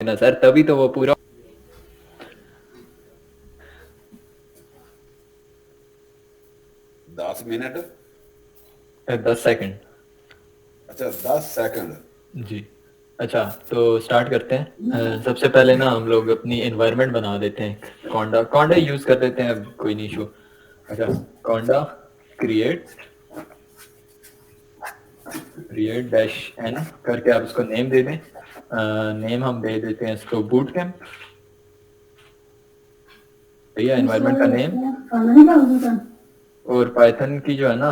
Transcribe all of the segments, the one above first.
ना सर, तभी तो वो पूरा 10 मिनट। 10 सेकंड। अच्छा, 10 सेकंड। जी। अच्छा, तो स्टार्ट करते हैं। सबसे पहले ना हम लोग अपनी एनवायरनमेंट बना देते हैं। कॉन्डा कॉन्डा यूज कर देते हैं, अब कोई नहीं इशू। अच्छा, कॉन्डा क्रिएट क्रिएट डैश एन करके आप इसको नेम दे दें। नेम हम दे देते हैं इसको बूट कैंप। भैया एनवायरनमेंट का नेम और पाइथन की जो है ना,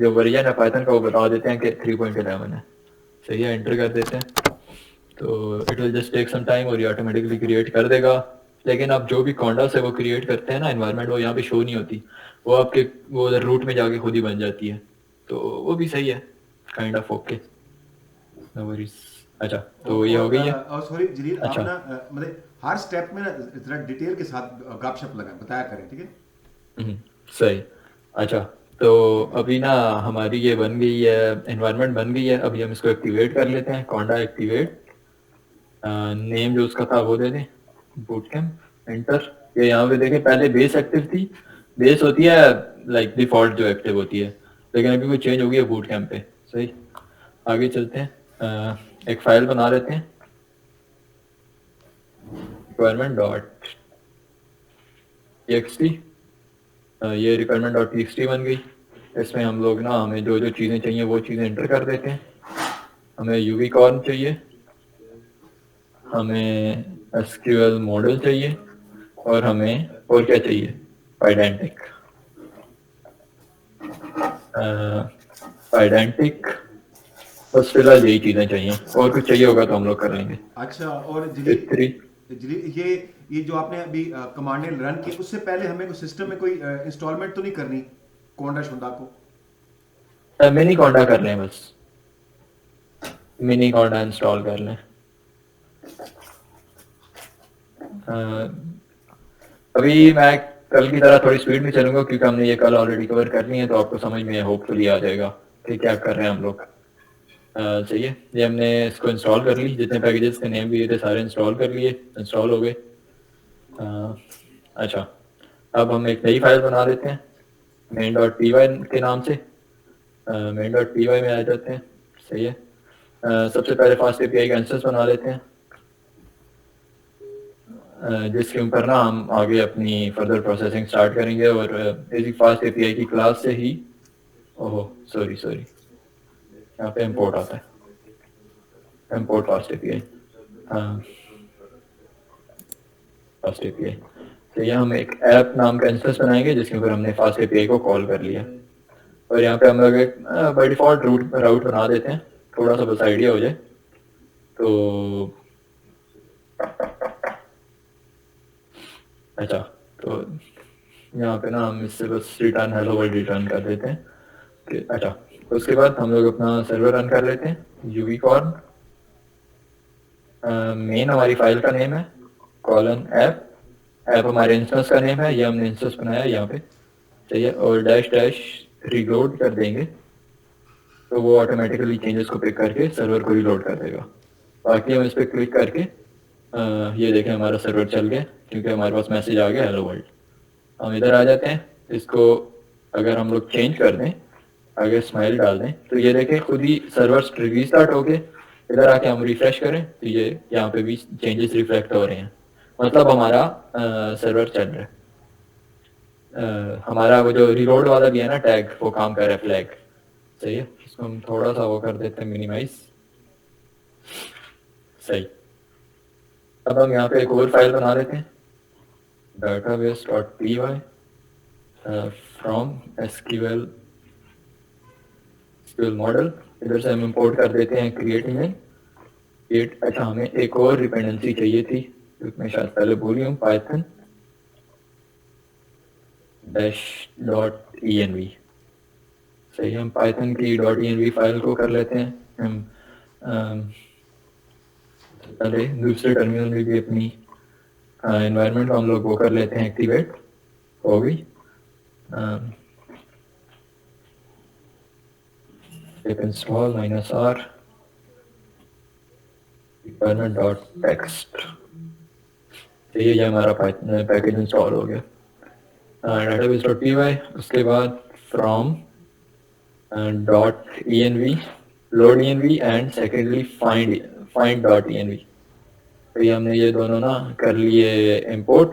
जो वर्जन है पाइथन का वो बता देते हैं कि 3.11 है। सही है, एंटर कर देते हैं। तो it will just take some time और ये ऑटोमेटिकली क्रिएट कर देगा। लेकिन आप जो भी कॉन्डा से वो क्रिएट करते हैं ना एनवायरनमेंट, वो यहाँ पे शो नहीं होती। वो आपके वो उधर रूट में जाके खुद ही बन जाती है। तो वो भी सही है, kind of okay, no worries. अच्छा, तो ये हो गई है। और सॉरी जलील, आप अच्छा। ना मतलब हर स्टेप में ना जरा डिटेल के साथ गपशप लगाएं, बताया करें, ठीक है? हम्म, सही। अच्छा, तो अभी ना हमारी ये बन गई है, एनवायरनमेंट बन गई है। अभी हम इसको एक्टिवेट कर लेते हैं। कॉन्डा एक्टिवेट, नेम जो उसका था वो दे दें, बूट कैंप। एंटर। ये यहाँ पे देखें, पहले बेस एक्टिव थी। बेस होती है लाइक डिफॉल्ट जो एक्टिव होती है, लेकिन अभी वो चेंज हो गई है बूट कैंप पे। सही, आगे चलते हैं। एक फाइल बना लेते हैं, रिक्वायरमेंट डॉट टी। ये रिक्वायरमेंट डॉट टी बन गई। इसमें हम लोग ना, हमें जो जो चीज़ें चाहिए वो चीज़ें एंटर कर देते हैं। हमें यूवी कॉर्न चाहिए, हमें एसक्यूएल मॉडल चाहिए, और हमें और क्या चाहिए, पाइडेंटिक। पाइडेंटिक, बस फिलहाल यही चीज़ें चाहिए, और कुछ चाहिए होगा तो हम लोग कर लेंगे। अच्छा, और थ्री। जलील जलील, ये जो आपने अभी कमांडें रन की, उससे पहले हमें कोई सिस्टम में कोई इंस्टॉलमेंट तो नहीं करनी कोंडा शुंडा को? मिनी कॉन्डा कर लें बस, मिनी कॉन्डा इंस्टॉल कर लें। अभी मैं कल की तरह थोड़ी स्पीड में चलूंगा, क्योंकि हमने ये कल ऑलरेडी कवर कर ली है, तो आपको समझ में होपफुली आ जाएगा कि क्या कर रहे हैं हम लोग। चाहिए, ये हमने इसको इंस्टॉल कर ली, जितने पैकेजेस के नेम दिए थे सारे इंस्टॉल कर लिए, इंस्टॉल हो गए। अच्छा, अब हम एक नई फाइल बना देते हैं मेन डॉट पी वाई के नाम से। मेन डॉट पी वाई में आ जाते हैं। सही है। सबसे पहले फास्ट एपीआई का इंस्टेंस बना लेते हैं, जिसके ऊपर ना हम आगे अपनी फर्दर प्रोसेसिंग स्टार्ट करेंगे। और बेसिक फास्ट एपीआई की क्लास से ही, ओहो सॉरी सॉरी, यहाँ पे इंपोर्ट आता है, import fast API. Fast API, तो यहाँ हम एक ऐप नाम का इंस्टेंस बनाएंगे जिसके ऊपर हमने फास्ट एपीआई को कॉल कर लिया। और यहाँ पे हम लोग एक बाय डिफॉल्ट राउट बना देते हैं, थोड़ा सा बस आइडिया हो जाए। तो अच्छा, तो यहाँ पे ना हम इससे बस रिटर्न हेलो वर्ल्ड रिटर्न कर देते हैं कि अच्छा। तो उसके बाद हम लोग अपना सर्वर रन कर लेते हैं, यूवी कॉर्न। मेन हमारी फाइल का नेम है, कॉलन ऐप। ऐप हमारे इंस्टेंस का नेम है, ये हमने इंस्टेंस बनाया यहाँ पे। सही है, और डैश डैश रीलोड कर देंगे, तो वो ऑटोमेटिकली चेंजेस को पिक करके सर्वर को रीलोड कर देगा। बाकी हम इस पर क्लिक करके ये देखें हमारा सर्वर चल गया, क्योंकि हमारे पास मैसेज आ गया हेलो वर्ल्ड। हम इधर आ जाते हैं। इसको अगर हम लोग चेंज कर दें, अगर स्माइल डाल दें, तो ये देखें खुद ही सर्वर रीस्टार्ट हो गए। इधर आके हम रिफ्रेश करें तो ये यहाँ पे भी चेंजेस रिफ्लेक्ट हो रहे हैं, मतलब हमारा सर्वर चल रहा है। हमारा वो जो रीलोड वाला भी है ना टैग, वो काम कर रहा है, फ्लैग। सही है, इसको हम थोड़ा सा वो कर देते हैं, मिनिमाइज। सही। अब हम यहाँ पे एक और फाइल बना लेते हैं, database dot P Y from SQL model. इधर से हम इंपोर्ट कर देते हैं क्रिएट इंजन। क्रिएट, अच्छा हमें एक और डिपेंडेंसी चाहिए थी, जो मैं शायद पहले भूल गया हूँ, python dash dot E N V. सही, हम पाइथन की dot E N V file को कर लेते हैं हम पहले दूसरे टर्मिनल में भी अपनी एनवायरनमेंट को हम लोग वो कर लेते हैं, एक्टिवेट हो गई। Install -r requirement dot text, ये हमारा पैकेज इंस्टॉल हो गया। database dot py, उसके बाद from dot env, load env and secondly find dot env। तो ये हमने ये दोनों ना कर लिए इंपोर्ट।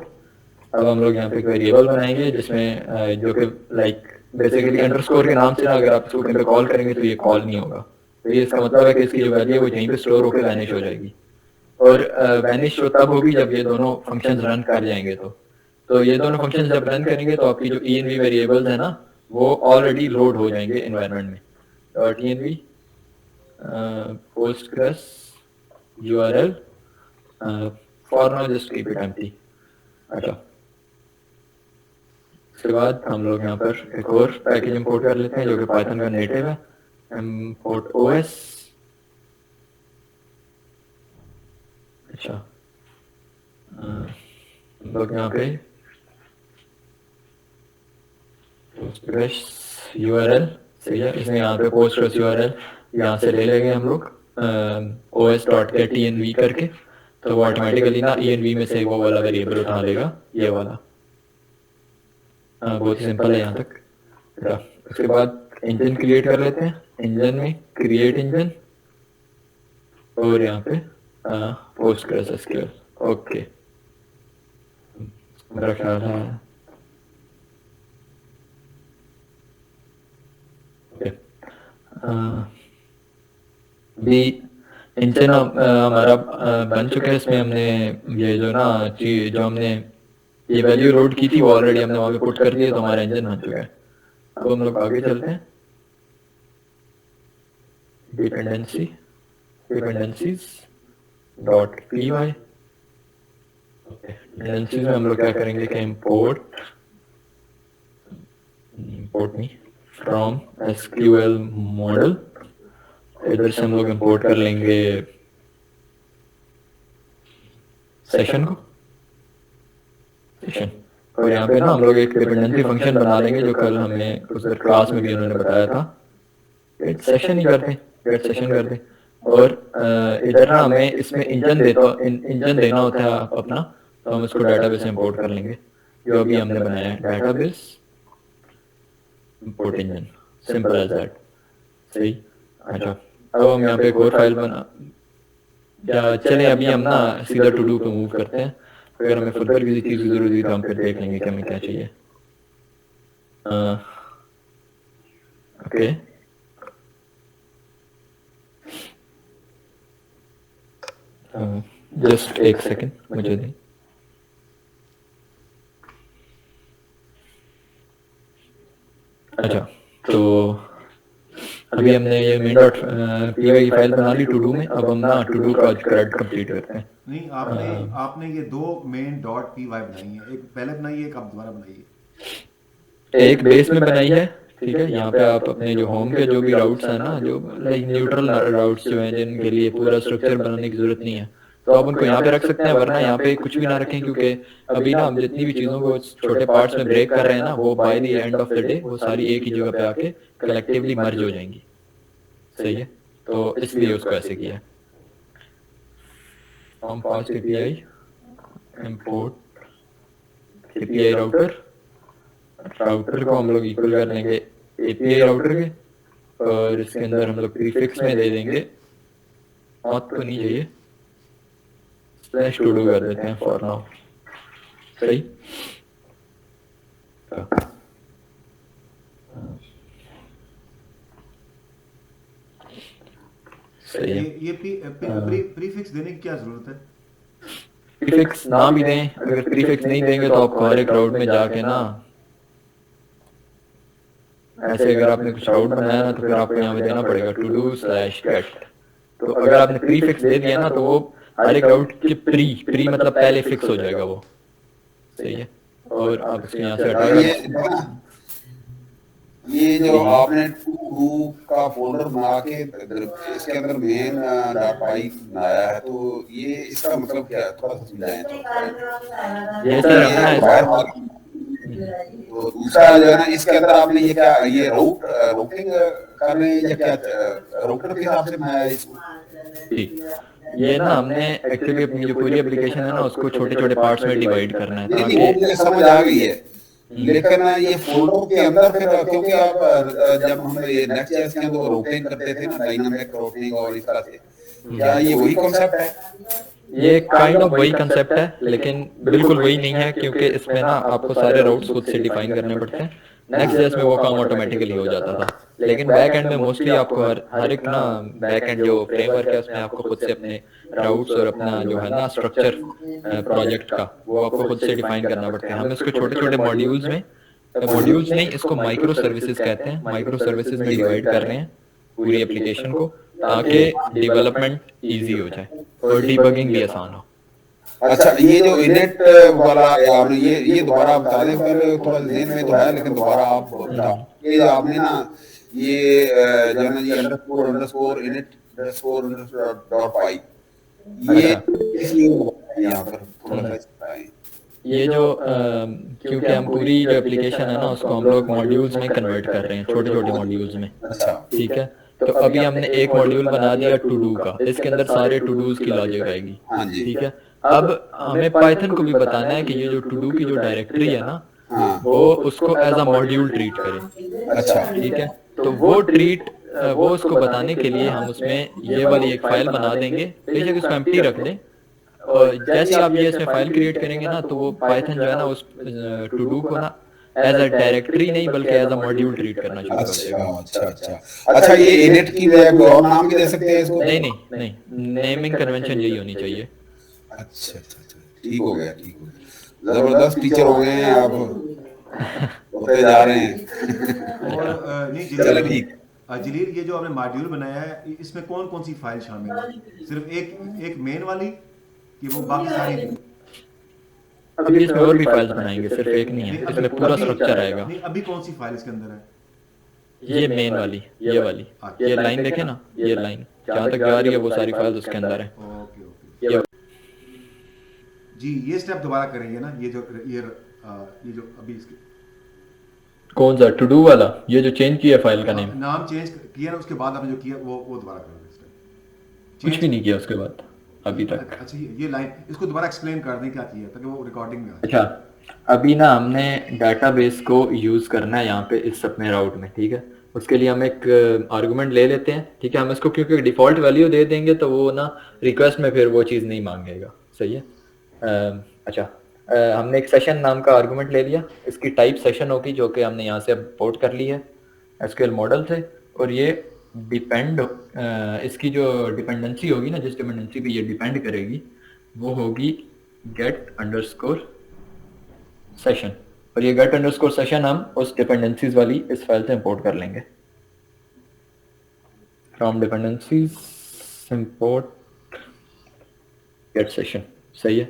अब हम लोग यहाँ पे एक वेरिएबल बनाएंगे जिसमें जो कि लाइक बेसिकली अंडरस्कोर के नाम से ना अगर आप इसको कहीं पे कॉल करेंगे तो ये कॉल नहीं होगा। तो ये इसका मतलब है कि इसकी जो वैल्यू है वो यहीं पे स्टोर होकर वैनिश हो जाएगी, और वैनिश तो तब होगी जब ये दोनों फंक्शंस रन कर जाएंगे। तो ये दोनों फंक्शंस जब रन करेंगे तो आपकी जो env वेरिएबल्स है ना वो ऑलरेडी लोड हो जाएंगे एनवायरनमेंट में। Dot env postgres url for now just keep it empty. अच्छा, उसके बाद हम लोग यहाँ पर एक और पैकेज इंपोर्ट कर लेते हैं जो कि पाइथन का नेटिव है, import os। अच्छा, हम लोग यहाँ पे postgres url सही है, इसमें यहाँ पे postgres url यहाँ से ले लेंगे हम लोग os.get env करके, तो वो ऑटोमेटिकली ना env में से वो वाला वेरिएबल उठा लेगा, ये वाला। बहुत ही सिंपल है यहाँ तक। अच्छा, उसके बाद इंजन क्रिएट कर लेते हैं। इंजन में क्रिएट इंजन और यहाँ पे पोस्टग्रेस एसक्यूएल। ओके, मेरा ख्याल है ओके। भी इंजन हमारा बन चुका है। इसमें हमने ये जो ना चीज जो हमने ये वैल्यू लोड की थी वो ऑलरेडी हमने वहाँ पे पुट कर दिया, तो हमारा इंजन बन चुका है। अब हम लोग आगे चलते हैं। Dependencies dot py। डिपेंडेंसीज में हम लोग क्या करेंगे कि इंपोर्ट नहीं फ्रॉम एसक्यूएल मॉडल, इधर से हम लोग इंपोर्ट कर लेंगे सेशन को, सेशन। और यहाँ पे ना हम लोग एक डिपेंडेंसी फंक्शन बना लेंगे जो कल हमें उस क्लास में भी उन्होंने बताया था। गेट सेशन ही कर दें, गेट सेशन कर दें। और इधर ना हमें इसमें इंजन देना होता है अपना, तो हम इसको डाटाबेस से इंपोर्ट कर लेंगे जो अभी हमने बनाया है। Database import engine, simple as that. सही। अच्छा, अब हम यहाँ पे एक और फाइल बना या चलें अभी हम ना सीधा टू डू पे मूव करते हैं। अगर हमें फर्दर किसी चीज़ की जरूरत हुई तो हम फिर देख लेंगे कि हमें क्या चाहिए। ओके, जस्ट एक सेकेंड मुझे दें। अच्छा, तो अभी हमने ये मेन डॉट py की फाइल बना ली टू डू में। अब हम ना टू डू का थ्रेड कंप्लीट करते हैं। नहीं, आपने ये दो मेन डॉट py बनाई है, एक पहले बनाई है, एक आप दोबारा बनाइए। एक बेस में बनाई है, ठीक है। यहाँ पे आप अपने जो होम के जो भी राउट्स हैं ना, जो लाइक न्यूट्रल राउट्स जो हैं जिनके लिए पूरा स्ट्रक्चर बनाने की जरूरत नहीं है, तो आप उनको यहाँ पे रख सकते हैं, वरना यहाँ पे कुछ भी ना रखें, क्योंकि अभी ना हम जितनी भी चीज़ों को छोटे पार्ट्स में ब्रेक कर रहे हैं ना, वो by the end of the day वो सारी एक ही जगह पे आके कलेक्टिवली मर्ज हो जाएंगी। सही है, तो इसलिए उसको ऐसे किया है। हम पास एपीआई इंपोर्ट एपीआई राउटर को हम लोग इक्वल कर लेंगे एपीआई राउटर के, और इसके अंदर हम लोग प्रीफिक्स में दे देंगे, ऑथ तो नहीं चाहिए, स्लैश टू डू कर देते हैं फॉर नाउ। सही। सही है। ये प्रीफिक्स देने की क्या जरूरत है? प्रीफिक्स ना भी दें, अगर प्रीफिक्स नहीं देंगे तो आपको हर एक राउट में जाके ना ऐसे अगर आपने कुछ राउट बनाया ना तो फिर आपको यहाँ पे देना पड़ेगा टू डू स्लैश गेट। तो अगर आपने प्रीफिक्स दे दिया ना तो वो हर एक राउट के प्री मतलब पहले फिक्स हो जाएगा वो। सही है, और आप इसके यहाँ से हटा ये जो आपने टू डू का फोल्डर बना के इसके अंदर मेन डॉट पाई बनाया है, तो ये इसका मतलब क्या है, थोड़ा सा समझाएं। तो ये सर अपना तो दूसरा जो है ना, इसके अंदर आपने ये क्या ये राउटिंग करने या क्या राउटर के हिसाब से बनाया है इसको? ये ना हमने एक्चुअली अपनी जो पूरी एप्लीकेशन है ना उसको छोटे छोटे पार्ट्स में डिवाइड करना है नहीं नहीं, वो ताकि मुझे समझ आ गई है, लेकिन ये फोल्डर के अंदर फिर, क्योंकि आप जब हम ये नेक्स्ट जेएस के अंदर रूटिंग करते थे ना, डायनामिक रूटिंग और इस तरह से, क्या ये वही कॉन्सेप्ट है? ये काइंड ऑफ वही कंसेप्ट है लेकिन बिल्कुल वही नहीं है क्योंकि इसमें ना आपको सारे राउट्स खुद से डिफाइन करने पड़ते हैं। नेक्स्ट जेएस में वो काम ऑटोमेटिकली हो जाता था लेकिन बैक एंड में मोस्टली आपको हर एक ना बैक एंड जो फ्रेमवर्क है उसमें आपको खुद से अपने राउट्स और अपना जो है ना स्ट्रक्चर प्रोजेक्ट का वो आपको खुद से डिफाइन करना पड़ता है। हम इसको छोटे छोटे मॉड्यूल्स नहीं इसको माइक्रो सर्विसेज कहते हैं, माइक्रो सर्विसेज में डिवाइड कर रहे हैं पूरी एप्लीकेशन को ताकि डेवलपमेंट इजी हो जाए और डिबगिंग भी आसान हो। अच्छा, ये जो इनेट वाला आपने ये दोबारा बता दें, फिर थोड़ा ज़हन में तो है लेकिन दोबारा आप बता। ये जो आपने ना ये जो है ना ये अंडरस्कोर इनेट अंडरस्कोर डॉट पाई, ये इसलिए यहाँ पर थोड़ा सा बताएं। ये जो क्योंकि हम पूरी जो एप्लीकेशन है ना उसको हम लोग मॉड्यूल्स में कन्वर्ट कर रहे हैं, छोटे छोटे मॉड्यूल्स में। अच्छा, ठीक है, तो अभी हमने एक मॉड्यूल बना दिया टू डू का, इसके अंदर सारे टू डूज की लॉजिक आएगी। हाँ जी, ठीक है, अब हमें पाइथन को भी बताना है कि ये जो टू डू की जो डायरेक्टरी है ना हाँ, वो उसको एज अ मॉड्यूल ट्रीट करें। अच्छा, ठीक है, तो वो उसको बताने के लिए हम उसमें ये वाली एक फाइल बना देंगे, बेशक इसको एम्प्टी रख दें और जैसे ही आप ये इसमें फाइल क्रिएट करेंगे ना तो वो पाइथन जो है ना उस टू डू को ना एज अ डायरेक्टरी नहीं बल्कि एज अ मॉड्यूल ट्रीट करना शुरू कर अच्छा, देगा। अच्छा, अच्छा, अच्छा, ये इनेट की जगह कोई और नाम भी दे सकते हैं इसको? नहीं, नेमिंग कन्वेंशन यही होनी चाहिए। अच्छा, अच्छा, अच्छा, ठीक हो गया, ठीक हो गया, जबरदस्त टीचर हो गए हैं आप, होते जा रहे हैं। और नहीं चलो ठीक। जलील, ये जो आपने मॉड्यूल बनाया है इसमें कौन कौन सी फाइल शामिल है? सिर्फ एक मेन वाली कि वो बाकी सारी भी? अभी इसमें और भी फाइल्स बनाएंगे, सिर्फ एक नहीं है, इसमें पूरा स्ट्रक्चर आएगा। नहीं, अभी कौन सी फाइल इसके अंदर है? ये मेन वाली, ये वाली, ये लाइन देखे ना, ये लाइन जहाँ तक जा रही है वो सारी फाइल्स उसके अंदर है। ओके ओके ये जी, ये स्टेप दोबारा करेंगे ना, ये जो अभी इसके कौन सा टू डू वाला, ये जो चेंज किया फाइल का नेम? नाम चेंज किया ना, उसके बाद आपने जो किया वो दोबारा करोगे स्टेप? कुछ भी नहीं किया उसके बाद अभी तक। अच्छा, ये लाइन इसको दोबारा एक्सप्लेन कर दें क्या किया ताकि वो रिकॉर्डिंग में आ जाए। अच्छा, अभी ना हमने डाटाबेस को यूज करना है यहाँ पे इस अपने राउट में। ठीक है, उसके लिए हम एक आर्गुमेंट ले लेते हैं। ठीक है, हम इसको क्योंकि डिफॉल्ट वैल्यू दे देंगे तो वो ना रिक्वेस्ट में फिर वो चीज़ नहीं मांगेगा। सही है। अच्छा, हमने एक सेशन नाम का आर्गुमेंट ले लिया, इसकी टाइप सेशन होगी जो कि हमने यहाँ से पोर्ट कर ली है एसक्यूएल मॉडल से, और ये डिपेंड इसकी जो डिपेंडेंसी होगी ना, जिस डिपेंडेंसी पे ये डिपेंड करेगी वो होगी गेट अंडरस्कोर सेशन, और ये गेट अंडरस्कोर सेशन हम उस डिपेंडेंसीज वाली इस फाइल से इंपोर्ट कर लेंगे। From dependencies import get session. सही है,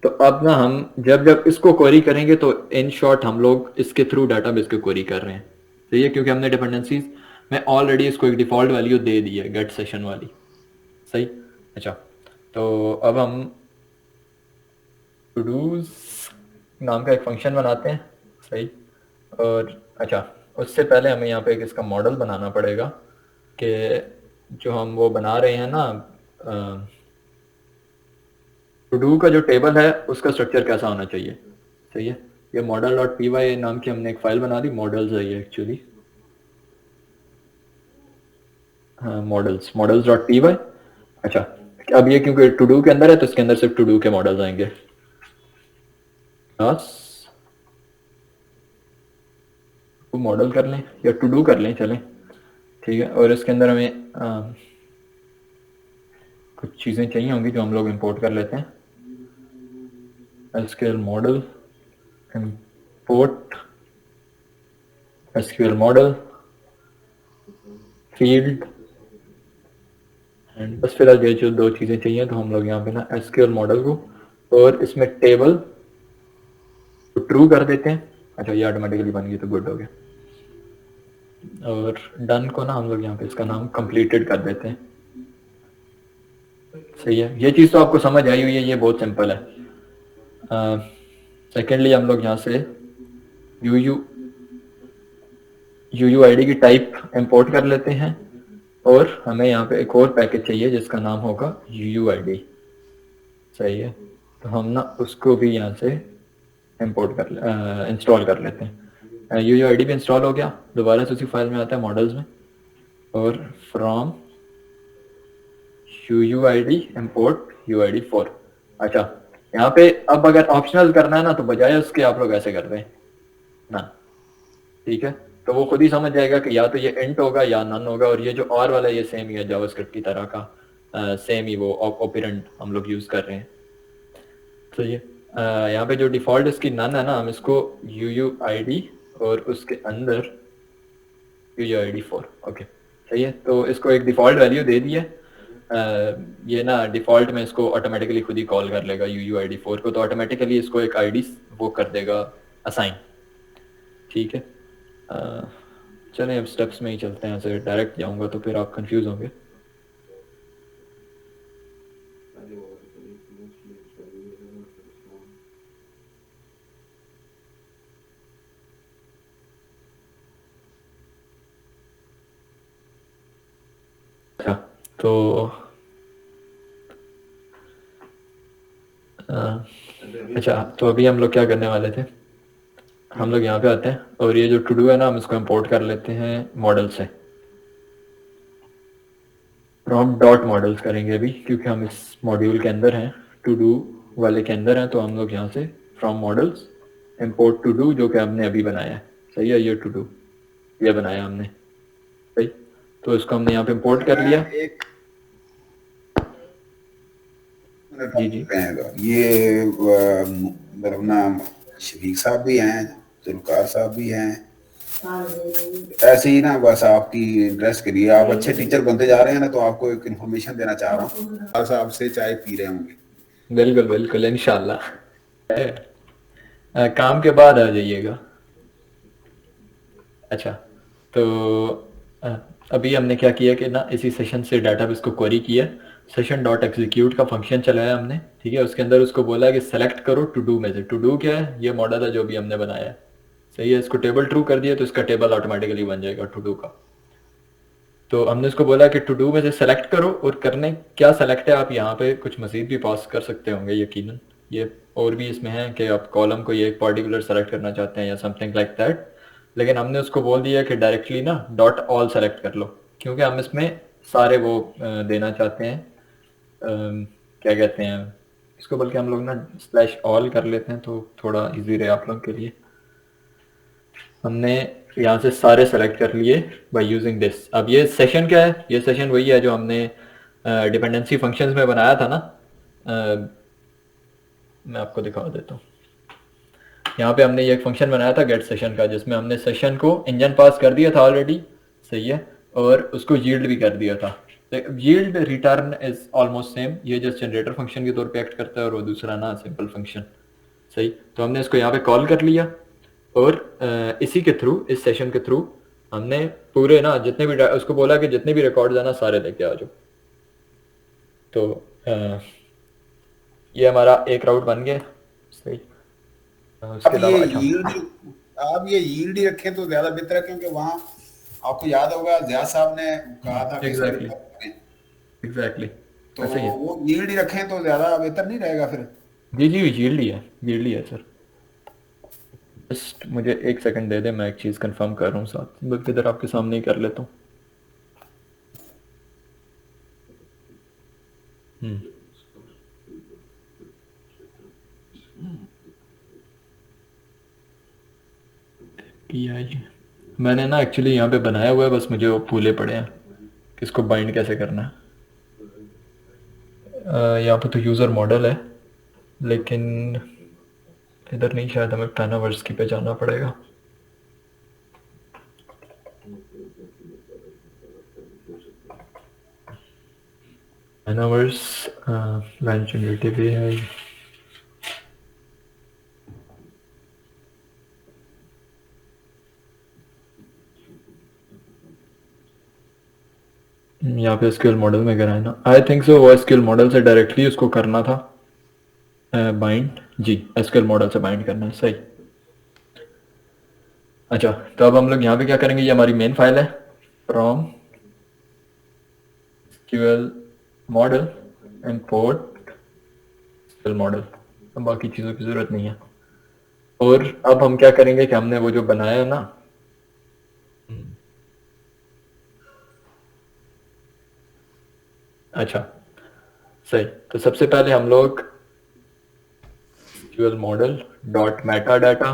तो अब ना हम जब इसको क्वेरी करेंगे तो इन शॉर्ट हम लोग इसके थ्रू डाटाबेस को क्वेरी कर रहे हैं। सही है, क्योंकि हमने डिपेंडेंसीज में ऑलरेडी इसको एक डिफॉल्ट वैल्यू दे दी है गेट सेशन वाली। सही। अच्छा, तो अब हम टू डूज नाम का एक फंक्शन बनाते हैं। सही, और अच्छा उससे पहले हमें यहाँ पे एक इसका मॉडल बनाना पड़ेगा कि जो हम वो बना रहे हैं ना टू डू का जो टेबल है उसका स्ट्रक्चर कैसा होना चाहिए। सही है, ये मॉडल डॉट पी वाई नाम की हमने एक फाइल बना दी, मॉडल्स है ये एक्चुअली, हाँ मॉडल्स डॉट पी वाई। अच्छा, अब ये क्योंकि टू डू के अंदर है तो इसके अंदर सिर्फ टू डू के मॉडल्स आएंगे। क्लास मॉडल कर लें या टू डू कर लें, चलें ठीक है, और इसके अंदर हमें कुछ चीज़ें चाहिए होंगी जो हम लोग इंपोर्ट कर लेते हैं। SQL model import SQL model field and बस फिलहाल ये जो दो चीज़ें चाहिए तो हम लोग यहाँ पे ना एसक्यूएल मॉडल को और इसमें टेबल ट्रू कर देते हैं। अच्छा, ये ऑटोमेटिकली बन गई तो गुड हो गया, और डन को ना हम लोग यहाँ पे इसका नाम कंप्लीटेड कर देते हैं। सही है, ये चीज़ तो आपको समझ आई हुई है, ये बहुत सिंपल है। सेकेंडली हम लोग यहाँ से यूयूआईडी की टाइप इंपोर्ट कर लेते हैं और हमें यहाँ पे एक और पैकेज चाहिए जिसका नाम होगा UUID। सही है, तो हम ना उसको भी यहाँ से इंपोर्ट कर इंस्टॉल कर लेते हैं। UUID भी इंस्टॉल हो गया, दोबारा से उसी फाइल में आता है मॉडल्स में, और फ्रॉम UUID इंपोर्ट UID4। अच्छा, यहाँ पे अब अगर ऑप्शनल करना है ना तो बजाय उसके आप लोग ऐसे कर रहे हैं ना, ठीक है, तो वो खुद ही समझ जाएगा कि या तो ये इंट होगा या नन होगा, और ये जो और वाला ये सेम ही है जावास्क्रिप्ट की तरह का, सेम ही वो ऑपरेंड हम लोग यूज कर रहे हैं। तो ये यहाँ पे जो डिफॉल्ट इसकी नन है ना, हम इसको UUID और उसके अंदर UUID4। ओके सही है, तो इसको एक डिफॉल्ट वैल्यू दे दी है। ये ना डिफॉल्ट में इसको ऑटोमेटिकली खुद ही कॉल कर लेगा UUID4 को, तो ऑटोमेटिकली इसको एक आईडी वो कर देगा असाइन। ठीक है, चलें अब स्टेप्स में ही चलते हैं, ऐसे डायरेक्ट जाऊंगा तो फिर आप कंफ्यूज होंगे। अच्छा, तो अच्छा, तो अभी हम लोग क्या करने वाले थे, हम लोग यहाँ पे आते हैं और ये जो टू डू है ना, हम इसको इंपोर्ट कर लेते हैं मॉडल से। फ्रॉम डॉट मॉडल्स करेंगे अभी, क्योंकि हम इस मॉड्यूल के अंदर हैं, टू डू वाले के अंदर हैं, तो हम लोग यहाँ से from models import to do, जो कि हमने अभी बनाया है। सही है, ये टू डू ये बनाया हमने, सही, तो इसको हमने यहाँ पे इंपोर्ट कर लिया। जी जी, ये मेरा नाम शफीक साहब भी हैं, जुल्कार साहब भी हैं, ऐसे ही ना, बस आपकी इंटरेस्ट के लिए, आप अच्छे टीचर बनते जा रहे हैं ना, तो आपको एक इन्फॉर्मेशन देना चाह रहा हूँ। बस आपसे चाय पी रहे होंगे। बिल्कुल बिल्कुल, इंशाल्लाह काम के बाद आ जाइएगा। अच्छा, तो अभी हमने क्या किया कि ना, इसी सेशन से डाटाबेस को क्वेरी किया, सेशन डॉट एग्जीक्यूट का फंक्शन चलाया हमने, ठीक है, उसके अंदर उसको बोला कि सेलेक्ट करो टू डू में से। टू डू क्या है, ये मॉडल है जो भी हमने बनाया है, सही है, इसको टेबल ट्रू कर दिया तो इसका टेबल ऑटोमेटिकली बन जाएगा टू डू का। तो हमने उसको बोला कि टू डू में से सेलेक्ट करो, और करने क्या सेलेक्ट है, आप यहाँ पे कुछ मजीद भी पास कर सकते होंगे यकीनन, ये और भी इसमें है कि आप कॉलम को ये एक पर्टिकुलर सेलेक्ट करना चाहते हैं या समथिंग लाइक दैट, लेकिन हमने उसको बोल दिया कि डायरेक्टली ना डॉट ऑल सेलेक्ट कर लो, क्योंकि हम इसमें सारे वो देना चाहते हैं, क्या कहते हैं इसको, बल्कि हम लोग ना स्लैश ऑल कर लेते हैं तो थोड़ा इजी रहे आप लोग के लिए। हमने यहाँ से सारे सेलेक्ट कर लिए बाय यूजिंग दिस। अब ये सेशन क्या है, ये सेशन वही है जो हमने डिपेंडेंसी फंक्शंस में बनाया था ना, मैं आपको दिखा देता हूँ। यहाँ पे हमने ये एक फंक्शन बनाया था गेट सेशन का, जिसमें हमने सेशन को इंजन पास कर दिया था ऑलरेडी, सही है, और उसको यील्ड भी कर दिया था। Yield return is almost same, ये जस्ट जनरेटर फंक्शन के तौर पे एक्ट करता है, और वो दूसरा ना सिंपल फंक्शन, सही। तो हमने इसको यहाँ पे कॉल कर लिया, और इसी के थ्रू, इस सेशन के थ्रू हमने पूरे ना जितने भी उसको बोला कि जितने भी रिकॉर्ड्स है ना सारे लेके आ जाओ। तो ये हमारा एक राउट बन गया, सही। उसके अब अलावा आप ये यील्ड ही रखें तो ज्यादा बेहतर है, क्योंकि वहाँ आपको याद होगा ज़िया साहब ने कहा था कि एग्जैक्टली, तो वो यील्ड ही रखें तो ज्यादा बेहतर नहीं रहेगा फिर। जी जी, यील्ड ही है सर। जस्ट मुझे एक सेकंड दे दे, मैं एक चीज कंफर्म कर रहा हूँ साथ, बल्कि इधर आपके सामने ही कर लेता हूँ। मैंने ना एक्चुअली यहाँ पे बनाया हुआ है, बस मुझे वो भूले पड़े हैं कि इसको बाइंड कैसे करना है। यहाँ पे तो यूज़र मॉडल है, लेकिन इधर नहीं, शायद हमें पैनावर्स की पे जाना पड़ेगा। पैनावर्स लाइन जनरेटिव है, यहाँ पे एसक्यूएल मॉडल में कराए ना, आई थिंक सो वो एसक्यूएल मॉडल से डायरेक्टली उसको करना था बाइंड, जी एसक्यूएल मॉडल से बाइंड करना है, सही। अच्छा, तो अब हम लोग यहाँ पे क्या करेंगे, ये हमारी मेन फाइल है, from SQL model import SQL model, अब बाकी चीज़ों की ज़रूरत नहीं है। और अब हम क्या करेंगे कि हमने वो जो बनाया ना, अच्छा सही, तो सबसे पहले हम लोग SQL model dot Meta data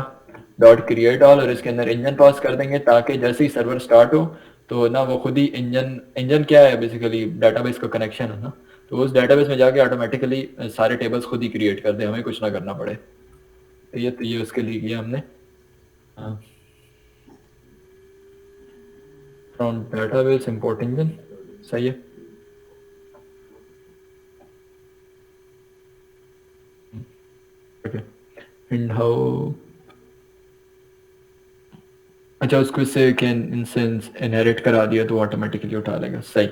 dot create all और इसके अंदर इंजन पास कर देंगे, ताकि जैसे ही सर्वर स्टार्ट हो तो ना वो खुद ही इंजन क्या है बेसिकली, डाटाबेस का कनेक्शन है ना, तो उस डाटाबेस में जाके ऑटोमेटिकली सारे टेबल्स खुद ही क्रिएट कर दे, हमें कुछ ना करना पड़े। तो ये उसके लिए किया हमने, फ्रॉम डाटाबेस इंपोर्ट इंजन, सही है। ओके, एंड हाउ, अच्छा उसको इससे कैन इंस्टेंस इनहेरिट करा दिया तो ऑटोमेटिकली उठा लेगा, सही।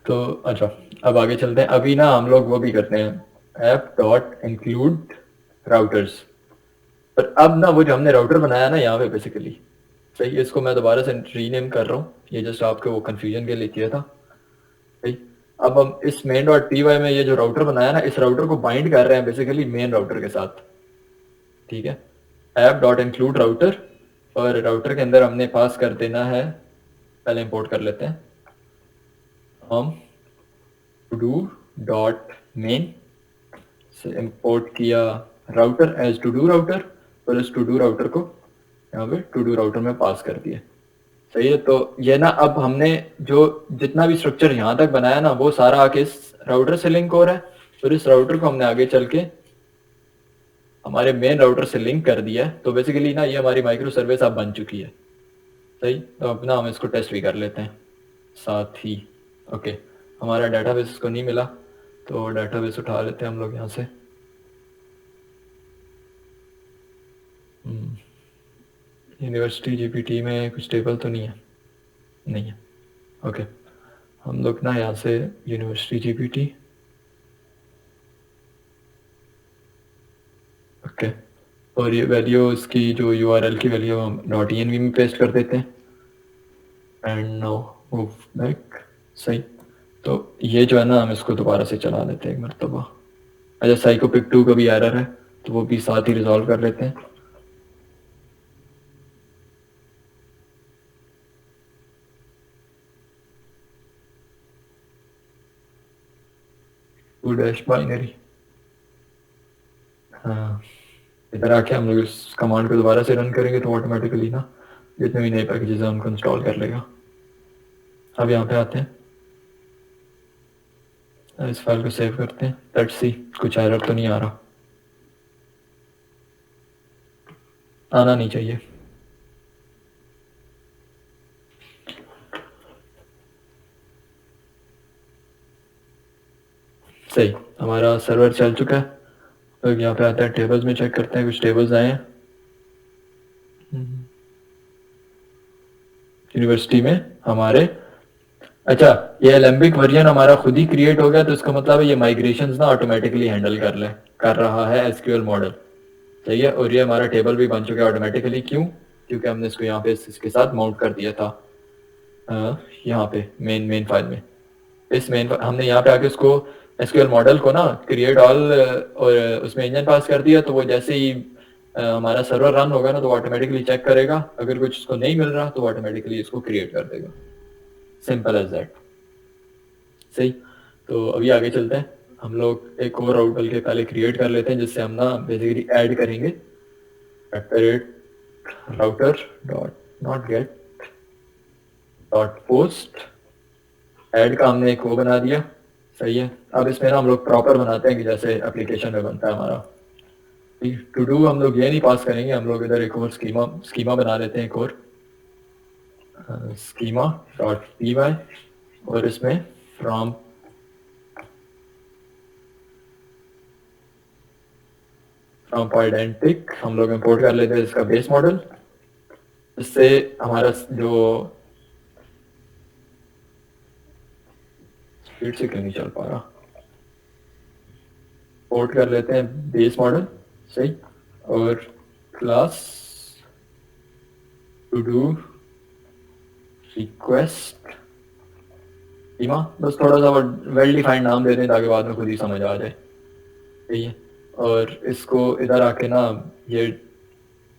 तो अच्छा अब आगे चलते हैं, अभी ना हम लोग वो भी करते हैं ऐप डॉट इंक्लूड राउटर्स, पर अब ना वो जो हमने राउटर बनाया ना यहाँ पे बेसिकली, सही, इसको मैं दोबारा से रीनेम कर रहा हूँ, ये जस्ट आपके वो कंफ्यूजन के लिए किया था, सही। अब हम इस मेन डॉट py में ये जो राउटर बनाया ना, इस राउटर को बाइंड कर रहे हैं बेसिकली मेन राउटर के साथ, ठीक है। ऐप डॉट इंक्लूड राउटर, और राउटर के अंदर हमने पास कर देना है, पहले इंपोर्ट कर लेते हैं हम टू डू डॉट मेन से इंपोर्ट किया router as to do router, और इस टू डू राउटर को यहाँ पे टू डू राउटर में पास कर दिया, सही है। तो ये ना अब हमने जो जितना भी स्ट्रक्चर यहाँ तक बनाया ना वो सारा आके इस राउटर से लिंक हो रहा है, और इस राउटर को हमने आगे चल के हमारे मेन राउटर से लिंक कर दिया है, तो बेसिकली ना ये हमारी माइक्रो सर्विस अब बन चुकी है, सही। तो अब ना हम इसको टेस्ट भी कर लेते हैं साथ ही। ओके, हमारा डाटाबेस को नहीं मिला, तो डाटाबेस उठा लेते हैं हम लोग यहाँ से। यूनिवर्सिटी जीपीटी में कुछ टेबल तो नहीं है, नहीं है। ओके, हम लोग ना यहाँ से यूनिवर्सिटी जीपीटी, ओके, और ये वैल्यू इसकी जो यूआरएल की वैल्यू हम डॉट env में पेस्ट कर देते हैं, एंड नाउ मूव बैक, सही। तो ये जो है ना हम इसको दोबारा से चला लेते हैं एक मरतबा। अच्छा, साइकोपिक 2 का भी एरर है तो वो भी साथ ही रिजॉल्व कर लेते हैं। टू डैश बाइनरी, हाँ, इधर आके हम लोग इस कमांड को दोबारा से रन करेंगे तो ऑटोमेटिकली ना जितने भी नए पैकेजेस हैं उनको इंस्टॉल कर लेगा। अब यहाँ पे आते हैं, इस फाइल को सेव करते हैं, लेट्स सी कुछ एरर तो नहीं आ रहा, आना नहीं चाहिए। सही, हमारा सर्वर चल चुका है। तो यहाँ पे आता है टेबल्स में, चेक करते हैं कुछ टेबल्स आए हैं यूनिवर्सिटी में हमारे। अच्छा, ये एलेम्बिक वर्जन हमारा खुद ही क्रिएट हो गया, तो इसका मतलब है ये माइग्रेशंस ना ऑटोमेटिकली हैंडल कर रहा है एसक्यूएल मॉडल, सही है। और ये हमारा टेबल भी बन चुका है ऑटोमेटिकली, क्यों? क्योंकि हमने इसको यहाँ पे इसके साथ माउंट कर दिया था, यहाँ पे मेन फाइल में। इस मेन हमने यहाँ पे आके उसको एसक्यूएल मॉडल को ना क्रिएट ऑल और उसमें इंजन पास कर दिया, तो वो जैसे ही हमारा सर्वर रन होगा ना तो ऑटोमेटिकली चेक करेगा, अगर कुछ उसको नहीं मिल रहा तो ऑटोमेटिकली इसको क्रिएट कर देगा, सिंपल एज दैट, सही। तो अभी आगे चलते हैं, हम लोग एक और राउटर के पहले क्रिएट कर लेते हैं, जिससे हम ना बेसिकली ऐड करेंगे @router dot not gate dot post, add का हमने एक वो बना दिया, सही है। अब इसमें ना हम लोग प्रॉपर बनाते हैं कि जैसे एप्लीकेशन में बनता है हमारा। टू डू हम लोग ये नहीं पास करेंगे, हम लोग इधर एक और स्कीमा बना लेते हैं, एक और स्कीमा डॉट py, और इसमें फ्रॉम आइडेंटिक हम लोग इंपोर्ट कर लेते हैं इसका बेस मॉडल, इससे हमारा जो स्पीड से क्यों नहीं चल पा रहा, इंपोर्ट कर लेते हैं बेस मॉडल, सही। और class to do request schema बस थोड़ा सा वेल डिफाइंड नाम दे दें ताकि बाद में खुद ही समझ आ जाए, सही है। और इसको इधर आके ना ये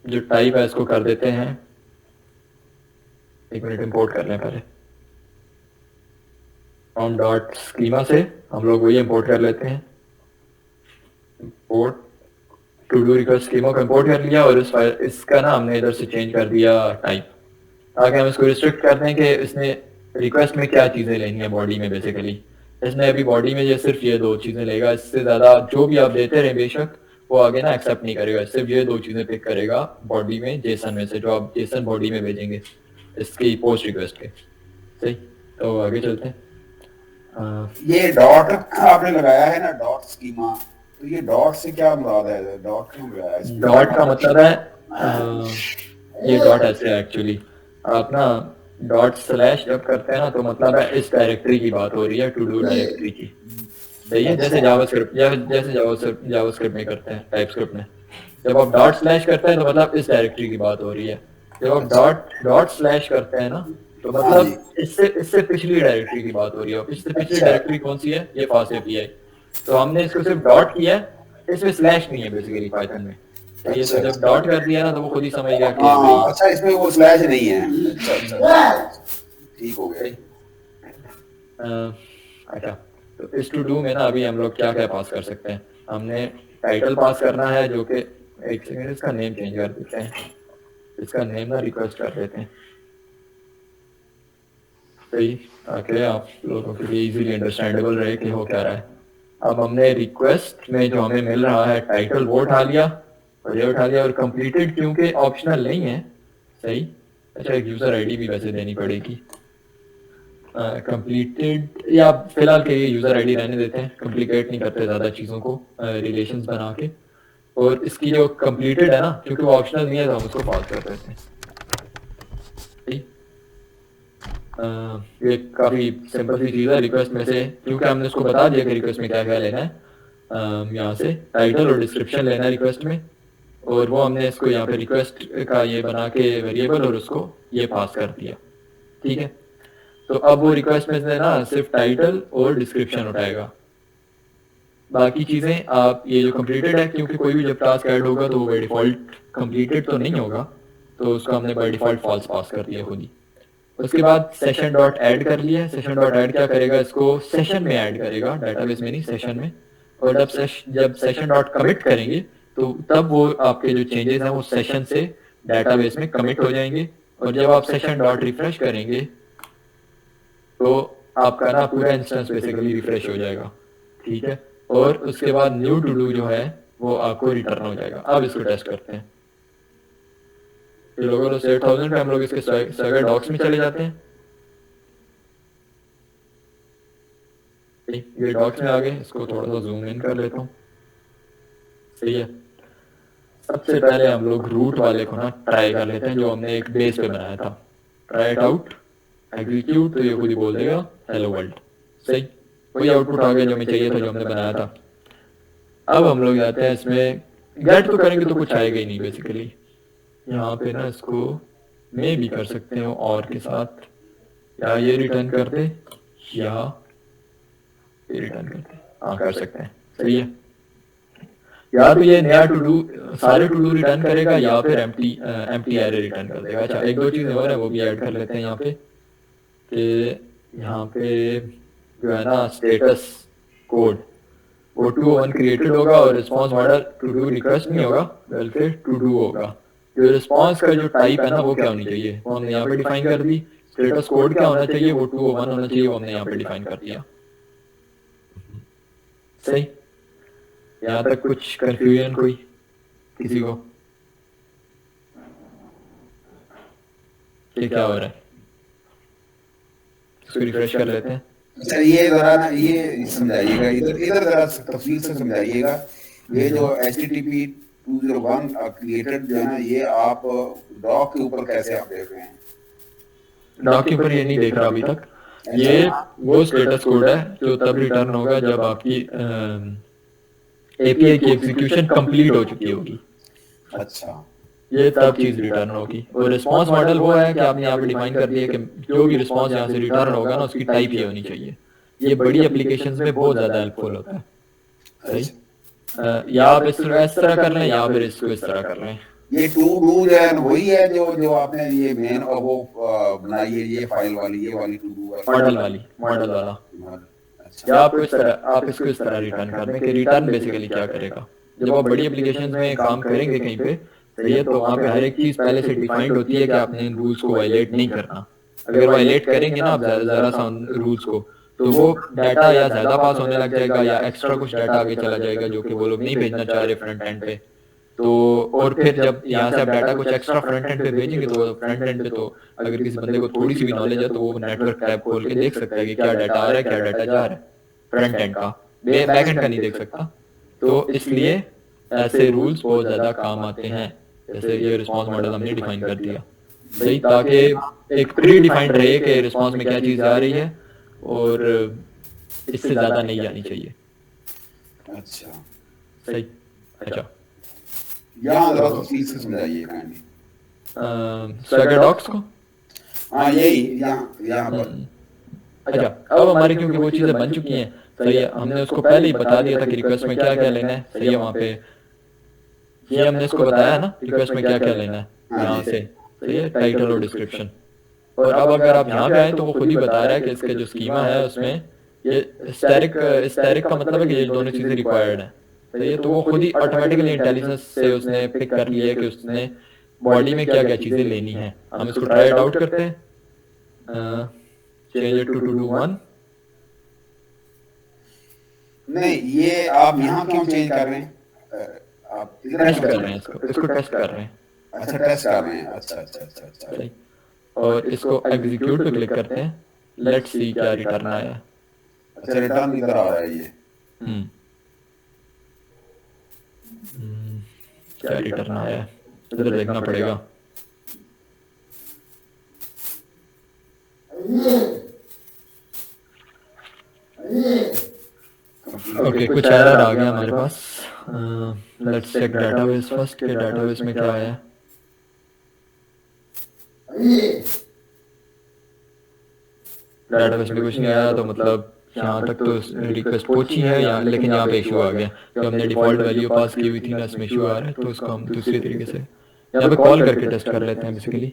जो टाइप है इसको कर देते हैं, एक मिनट इंपोर्ट कर लें पहले। फ्रॉम डॉट स्कीमा से हम लोग वही इंपोर्ट कर लेते हैं, import to do request schema को इंपोर्ट कर लिया, और इसका ना हमने इधर से चेंज कर दिया टाइप, ताकि हम इसको रिस्ट्रिक्ट कर दें कि इसने रिक्वेस्ट में क्या चीज़ें लेनी है बॉडी में। बेसिकली इसने अभी बॉडी में ये सिर्फ ये 2 चीज़ें लेगा, इससे ज़्यादा जो भी आप देते रहे बेशक वो आगे ना एक्सेप्ट नहीं करेगा, सिर्फ ये 2 चीज़ें पिक करेगा बॉडी में जेसन में से, जो आप जेसन बॉडी में भेजेंगे इसकी पोस्ट रिक्वेस्ट के, सही। तो आगे चलते हैं। ये डॉट आपने लगाया है ना, डॉट स्कीमा, तो ये डॉट से क्या मुराद है, डॉट क्यों लगाया है? डॉट का मतलब है ये डॉट ऐसे है एक्चुअली, आप ना डॉट स्लैश जब करते हैं ना तो मतलब है इस डायरेक्टरी की बात हो रही है, टू डू डायरेक्टरी की, सही है। जैसे जावास्क्रिप्ट जावास्क्रिप्ट में करते हैं, टाइपस्क्रिप्ट में जब आप डॉट स्लैश करते हैं तो मतलब इस डायरेक्टरी की बात हो रही है। जब आप डॉट स्लैश करते हैं ना तो मतलब इससे पिछली डायरेक्टरी की बात हो रही है। इससे पिछली डायरेक्टरी कौन सी है? ये फास्ट एपीआई। तो हमने इसको सिर्फ डॉट किया है, इसमें स्लैश नहीं है बेसिकली पाइथन में। ये तो जब डॉट कर दिया ना तो वो खुद ही समझ गया कि भाई अच्छा इसमें वो स्लैश नहीं है। अच्छा ठीक हो गया। अच्छा, तो इस टू डू में ना अभी हम लोग क्या क्या पास कर सकते हैं। हमने टाइटल पास करना है, जो कि एक सेकंड इसका नेम चेंज कर देते हैं, इसका नेम ना रिक्वेस्ट कर देते हैं, सही, ताकि आप लोगों के लिए इजीली अंडरस्टैंडेबल रहे कि हो क्या रहा है। अब हमने रिक्वेस्ट में जो हमें मिल रहा है टाइटल वो उठा लिया और ये उठा लिया, और कंप्लीटेड क्योंकि ऑप्शनल नहीं है, सही। अच्छा, एक यूज़र आईडी भी वैसे देनी पड़ेगी, कंप्लीटेड, या फिलहाल के लिए यूज़र आईडी रहने देते हैं, कॉम्प्लिकेट नहीं करते ज़्यादा चीज़ों को रिलेशंस बना के। और इसकी जो कंप्लीटेड है ना, क्योंकि वो ऑप्शनल नहीं है तो हम उसको पास कर देते हैं, सही। ये काफ़ी सिंपल सी चीज़ है। रिक्वेस्ट में से क्योंकि हमने उसको बता दिया कि रिक्वेस्ट में क्या क्या लेना है, यहाँ से टाइटल और डिस्क्रिप्शन लेना है रिक्वेस्ट में, और वो हमने इसको यहाँ पे रिक्वेस्ट का ये बना के वेरिएबल और उसको ये पास कर दिया, ठीक है। तो अब वो रिक्वेस्ट में से ना सिर्फ टाइटल और डिस्क्रिप्शन उठाएगा, बाकी चीज़ें आप ये जो कंप्लीटेड है, क्योंकि कोई भी जब टास्क ऐड होगा तो वो बाय डिफ़ॉल्ट कंप्लीटेड तो नहीं होगा, तो उसको हमने बाय डिफ़ॉल्ट फॉल्स पास कर दिया खुद ही। उसके बाद सेशन डॉट ऐड कर लिया। सेशन डॉट ऐड क्या करेगा, इसको सेशन में ऐड करेगा, डाटाबेस में नहीं, सेशन में। और जब सेशन डॉट कमिट करेंगे तो तब वो आपके जो चेंजेस हैं वो सेशन से डाटाबेस में कमिट हो जाएंगे, और जब आप सेशन डॉट रिफ्रेश करेंगे तो आपका ना पूरा इंस्टेंस बेसिकली रिफ्रेश हो जाएगा, ठीक है। और उसके बाद न्यू टू डू जो है वो आपको रिटर्न हो जाएगा। अब इसको टेस्ट करते हैं। ये लोगों से 8000 पे हम लोग इसके सर्वर डॉक्स में चले जाते हैं, ये डॉक्स में आ गए। इसको थोड़ा सा जूम इन कर लेता हूँ, सही है। सबसे पहले हम लोग रूट वाले को ना ट्राई कर लेते हैं, जो हमने एक बेस पे बनाया था। ट्राई इट आउट, एग्जीक्यूट, तो ये खुद ही बोल देगा हेलो वर्ल्ड, सही। वही आउटपुट आ गया जो हमें चाहिए था, जो हमने बनाया था। अब हम लोग जाते हैं इसमें, गेट तो करेंगे तो कुछ आएगा ही नहीं बेसिकली। यहाँ पे ना इसको मैं भी कर सकते हो और के साथ, या ये रिटर्न कर दे या ये रिटर्न कर दे, हाँ कर सकते हैं, सही है। या तो ये नया टू डू सारे टू डू रिटर्न करेगा, या फिर एम्प्टी एरे रिटर्न कर देगा। अच्छा, एक दो चीज़ें और है वो भी ऐड कर लेते हैं यहाँ पे, कि यहाँ पे जो है ना स्टेटस कोड वो 201 क्रिएटेड होगा, और response model to do request नहीं होगा बल्कि टू डू होगा। जो रिस्पॉन्स का जो टाइप है ना वो क्या होनी चाहिए वो हमने यहाँ पे डिफाइन कर दी। स्टेटस कोड क्या होना चाहिए, वो 201 होना चाहिए, वो हमने यहाँ पे डिफाइन कर दिया, सही। यहाँ तक कुछ कंफ्यूजन कोई किसी को क्या हो रहा है? इसको रिफ्रेश कर लेते हैं। सर ये जरा ना ये समझाइएगा, इधर जरा तफसील से समझाइएगा। ये जो HTTP 201 क्रिएटेड जो है ना, ये आप डॉक के ऊपर कैसे आप देख रहे हैं? डॉक के ऊपर ये नहीं देख रहा अभी तक। ये वो स्टेटस कोड है जो तब रिटर्न होगा जब आपकी एपीआई की एग्जीक्यूशन कंप्लीट हो चुकी होगी। अच्छा, ये तब चीज रिटर्न होगी। और रिस्पॉन्स मॉडल वो है कि आपने यहाँ पे डिफाइन कर दिया कि जो भी रिस्पॉन्स यहाँ से रिटर्न होगा ना उसकी टाइप ये होनी चाहिए। ये बड़ी एप्लीकेशंस में बहुत ज्यादा हेल्पफुल होता है। सही। या आप इस तरह कर लें या फिर इसको इस तरह कर लें। ये टू डू जो है ना, वही है जो जो आपने ये मेन वो बनाई है, ये फाइल वाली, ये वाली टू डू वाली। मॉडल वाला। अच्छा। या आप इसको इस तरह रिटर्न कर दें कि रिटर्न बेसिकली क्या करेगा। जब आप बड़ी एप्लीकेशंस में काम करेंगे कहीं पे, सही है, तो वहाँ पे हर एक चीज पहले से डिफाइंड होती है कि आपने इन रूल्स को वायलेट नहीं करना। अगर वायलेट करेंगे ना आप जरा सा रूल्स को, तो वो डाटा या ज्यादा पास होने लग जाएगा या एक्स्ट्रा कुछ डाटा आगे चला जाएगा जो कि वो लोग नहीं भेजना चाह रहे फ्रंट एंड पे। तो और फिर जब यहाँ से आप डाटा कुछ एक्स्ट्रा फ्रंट एंड पे भेजेंगे तो फ्रंट एंड पे तो अगर किसी बंदे को थोड़ी सी भी नॉलेज है तो वो नेटवर्क टैब खोल के देख सकता है कि क्या डाटा आ रहा है क्या डाटा जा रहा है फ्रंट एंड का, बैक एंड का नहीं देख सकता। तो इसलिए ऐसे रूल्स बहुत ज्यादा काम आते हैं। जैसे ये रिस्पॉन्स मॉडल हमने डिफाइन कर दिया, सही, ताकि एक प्री डिफाइंड रहे कि रिस्पॉन्स में क्या चीज आ रही है और इससे ज्यादा नहीं जानी चाहिए। अच्छा, सही। अच्छा, यहाँ जरा तफसील से समझाइए कहानी। स्वैगर डॉक्स को। हाँ यही यहाँ यहाँ पर। अच्छा, अब हमारी क्योंकि वो चीजें बन चुकी हैं, सही है, हमने उसको पहले ही बता दिया था कि रिक्वेस्ट में क्या क्या लेना है। सही है, वहाँ पे ये हमने इसको बताया है ना रिक्वेस्ट में क्या क्या लेना है यहाँ से। सही है, टाइटल और डिस्क्रिप्शन। और अब अगर आप यहाँ पे आए तो वो खुद ही बता रहा है कि इसका जो स्कीमा है उसमें ये स्टैटिक का मतलब है कि ये दोनों चीजें रिक्वायर्ड है। सही है, तो वो खुद ही ऑटोमेटिकली इंटेलिजेंस से उसने पिक कर लिया कि उसने बॉडी में क्या क्या चीजें लेनी है। हम इसको ट्राई आउट करते हैं। Change it to do one. नहीं, ये आप यहाँ क्यों चेंज कर रहे हैं? आप इधर टेस्ट क्यों कर रहे हैं इसको टेस्ट कर रहे हैं। अच्छा, टेस्ट कर रहे हैं। अच्छा अच्छा अच्छा अच्छा। सही। और इसको एग्जीक्यूट पे क्लिक करते हैं। लेट्स सी क्या रिटर्न आया है। अच्छा, रिटर्न इधर आ रहा है ये। हम्म क्या रिटर्न आया है इधर देखना पड़ेगा। ओके, कुछ एरर आ गया हमारे पास। लेट्स चेक डाटाबेस फर्स्ट के डाटाबेस में क्या आया है। डाटाबेस में कुछ नहीं आया, तो मतलब यहाँ तक तो रिक्वेस्ट पहुंची है यहाँ, लेकिन यहाँ पे इशू आ गया जो हमने डिफॉल्ट वैल्यू पास की हुई थी ना, इसमें इशू आ रहा है। तो उसको हम दूसरी तरीके से यहाँ पे कॉल करके टेस्ट कर लेते हैं बेसिकली।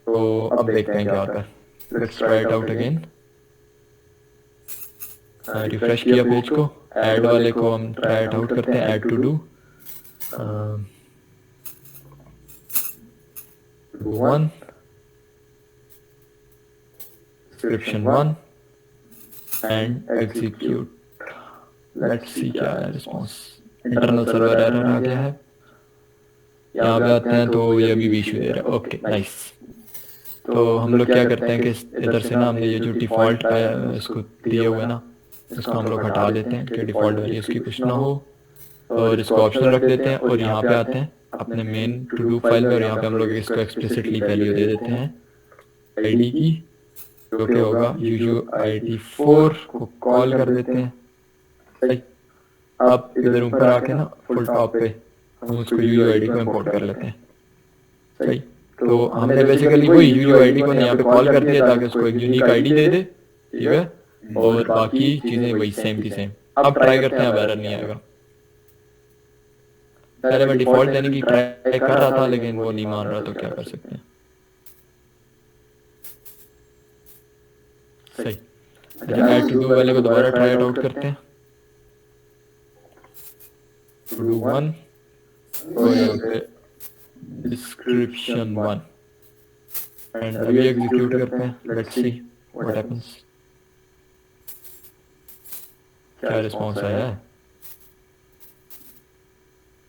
तो अब देखते हैं क्या होता है। Let's try it out again. Refresh किया पेज को, ऐड वाले को हम ट्राई इट आउट करते हैं। Add to do one, description 1 and execute. Let's see क्या है रिस्पॉन्स। इंटरनल सर्वर एरर आ गया है। यहाँ पे आते हैं तो ये अभी भी इशू दे रहा है। Okay nice. तो हम लोग क्या करते हैं कि इधर से ना हमने ये जो डिफ़ॉल्ट का इसको दिया हुआ है ना, इसको हम लोग हटा देते हैं कि डिफ़ॉल्ट वैल्यू इसकी कुछ ना हो, और इसको ऑप्शनल रख देते हैं। और यहाँ पे आते हैं अपने मेन टू डू फाइल में, और यहाँ पे हम लोग इसको एक्सप्लिसिटली वैल्यू दे देते हैं आईडी की, जो कि होगा UUID4 को कॉल कर देते हैं। सही। अब इधर ऊपर आके ना फुल टॉप पे हम उसको UUID को इंपोर्ट कर लेते हैं। सही। तो हमने बेसिकली वही UUID को यहाँ पे कॉल कर दिया ताकि उसको एक यूनिक आईडी दे दे, ठीक है, और बाकी चीजें वही सेम की सेम। अब ट्राई करते हैं, अब एरर नहीं आएगा। पहले मैं डिफॉल्ट देने की ट्राई कर रहा था लेकिन वो नहीं मान रहा, तो क्या कर सकते हैं। सही। अच्छा, ऐड टू डू वाले को दोबारा ट्राई आउट करते हैं। टू डू 1 और यहाँ पे डिस्क्रिप्शन 1 एंड अभी एग्जीक्यूट करते हैं। Let's see what happens. क्या रिस्पॉन्स आया है,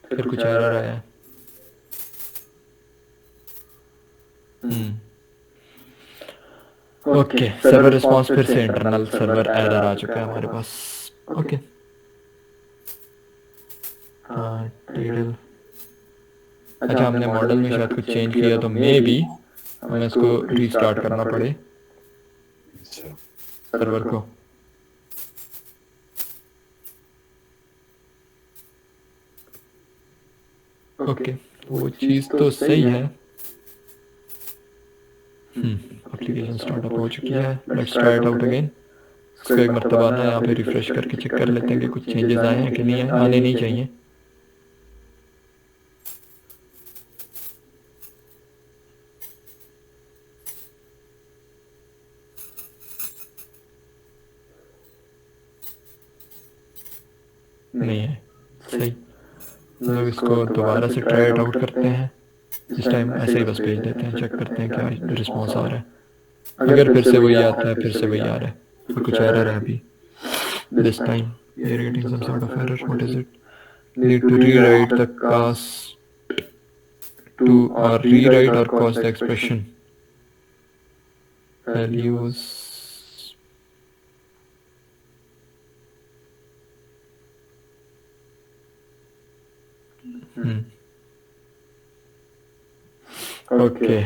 फिर कुछ एरर आया है। ओके, सर्वर रिस्पॉन्स फिर से इंटरनल सर्वर एरर आ चुका है हमारे पास। ओके, हाँ टेबल। अच्छा, हमने मॉडल में शायद कुछ चेंज किया, तो मे बी हमें इसको रीस्टार्ट करना पड़े सर्वर को। ओके, वो चीज़ तो सही है। एप्लीकेशन स्टार्टअप हो चुकी है। Let's try it out again. इसको एक मरतबा ना यहाँ पे रिफ्रेश करके चेक कर लेते हैं कि कुछ चेंजेस आए हैं कि नहीं आए। आने नहीं चाहिए। नहीं है। सही। लोग इसको दोबारा से ट्राई इट आउट करते हैं। इस टाइम ऐसे ही बस भेज देते हैं, चेक करते हैं क्या रिस्पॉन्स आ रहा है। अगर फिर से वही आता है, फिर से वही आ रहा है, फिर कुछ एरर है अभी। This time we are getting some sort of error. What is it? Need to rewrite the cast to or rewrite or cast the expression values. Okay,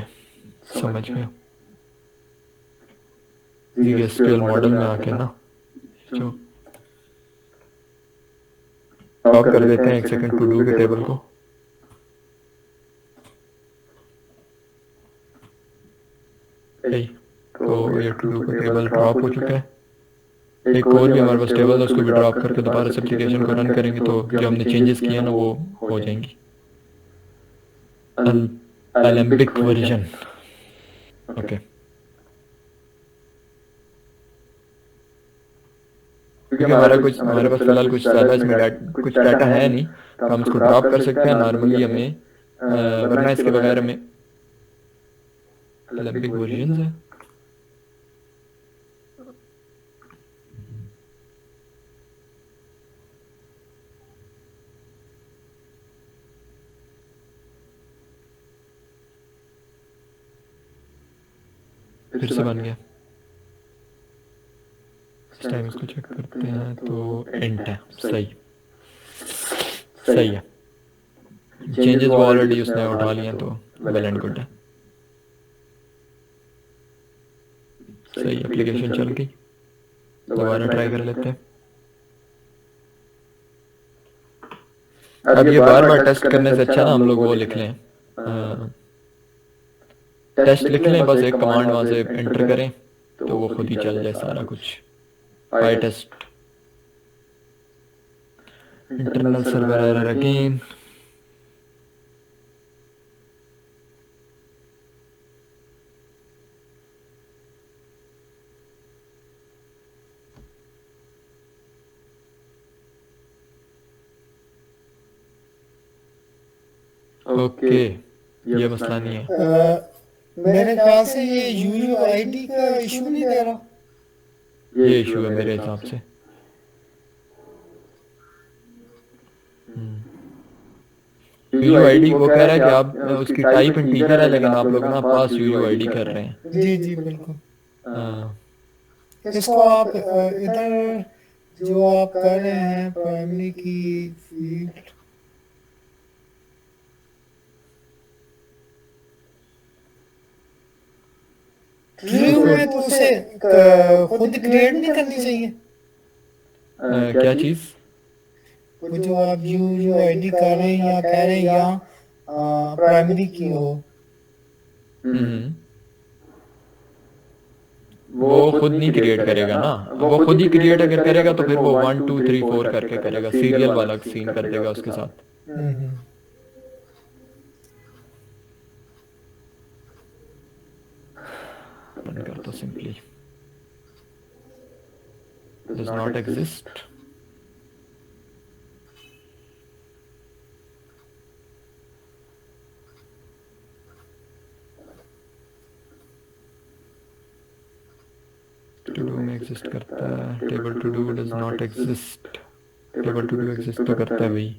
समझ गया। ये एसक्यूएल मॉडल में आके ना जो ऑफ कर देते हैं एक सेकंड टू डू के टेबल को। सही। तो ये टू डू का टेबल ड्रॉप हो चुका है। एक और भी हमारे पास टेबल है, उसको भी ड्रॉप करके दोबारा से एप्लीकेशन को रन करेंगे तो जो हमने चेंजेस किए ना वो हो जाएंगी। एलेम्बिक वर्जन। ओके, क्योंकि हमारे पास फिलहाल कुछ ज़्यादा इसमें कुछ डाटा है नहीं, तो हम इसको ड्रॉप कर सकते हैं नॉर्मली हमें, वरना इसके बगैर हमें एलेम्बिक वर्जन है। फिर से बन गया। इस टाइम इसको चेक करते हैं तो एंट है। सही, सही है। चेंजेस वो ऑलरेडी उसने उठा लिए तो वेल एंड गुड है। सही, एप्लीकेशन चल गई। दोबारा ट्राई कर लेते हैं। अब ये बार बार टेस्ट करने से अच्छा ना हम लोग वो लिख लें, टेस्ट लिख लें, बस एक कमांड वहां से एंटर करें तो वो खुद ही चल जाए सारा कुछ। पाई test internal server error again. Okay, ये मसला नहीं है। मेरे ख्याल से ये यूयूआईडी का इशू नहीं दे रहा। ये इशू है मेरे हिसाब से। यूयूआईडी वो कह रहा है कि आप उसकी टाइप इंटीजर है लेकिन आप लोग ना पास यूयूआईडी कर रहे हैं। जी जी बिल्कुल। हाँ, इसको आप इधर जो आप कर रहे हैं प्राइमरी की फील्ड, ट्रू में तो उसे खुद क्रिएट नहीं करनी चाहिए। क्या चीज? वो जो आप यूयूआईडी कर रहे हैं या कह रहे हैं यहाँ प्राइमरी की हो, वो खुद नहीं क्रिएट करेगा ना। वो खुद ही क्रिएट अगर करेगा तो फिर वो 1 2 3 4 करके करेगा, सीरियल वाला सीन कर देगा उसके साथ। रन कर दो simply. Does not exist. To do में एग्जिस्ट करता है, table to do does not exist. Table to do exist तो करता है भाई।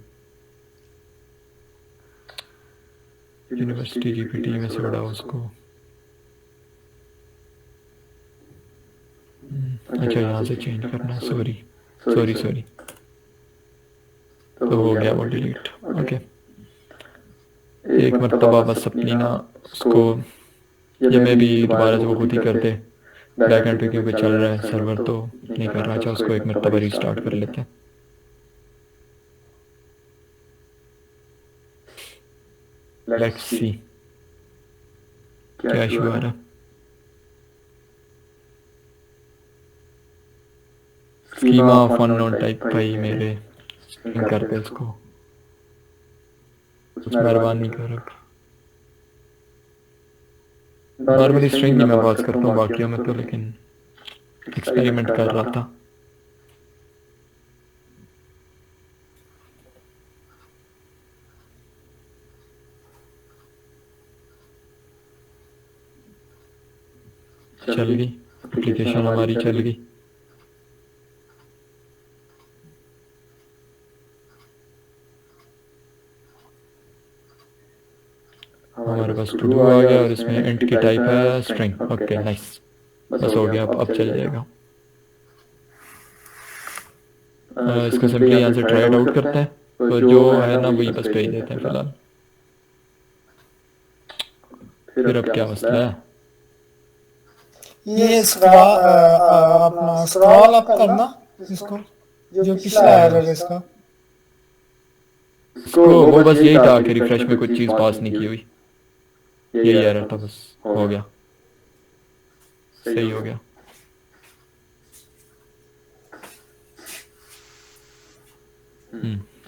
यूनिवर्सिटी जीपीटी में से उड़ा उसको। अच्छा, यहाँ से चेंज करना है। सॉरी सॉरी सॉरी, तो हो गया वो डिलीट। ओके, एक मरतबा बस अपनी ना उसको, ये मैं भी दोबारा से वो खुद ही कर दे बैक एंड पे, क्योंकि चल रहा है सर्वर तो नहीं कर रहा। अच्छा, उसको एक मरतबा रिस्टार्ट कर लेते हैं। लेट्स सी क्या इशू आ रहा है। स्कीमा ऑफ अननोन टाइप भाई मेरे स्ट्रिंग कर पे इसको कुछ मेहरबानी कर। नॉर्मली स्ट्रिंग ही मैं पास करता हूँ बाकियों में तो, लेकिन एक्सपेरिमेंट कर रहा था। चल गई एप्लीकेशन हमारी, चल गई। हमारे पास टू डू आ गया और इसमें इंट की टाइप है स्ट्रिंग। ओके नाइस, बस हो गया, अब चल जाएगा। इसको सिंपली यहाँ से ट्राई आउट करते हैं, तो जो है ना वही बस भेज देते हैं फिलहाल। फिर अब क्या मसला है? ये अपना स्क्रॉल अप करना इसको, जो पिछला है अगर इसका। इसको वो बस यही था कि रिफ्रेश में कुछ चीज़ पास नहीं की हुई, यही एरर था, बस हो गया, सही हो गया।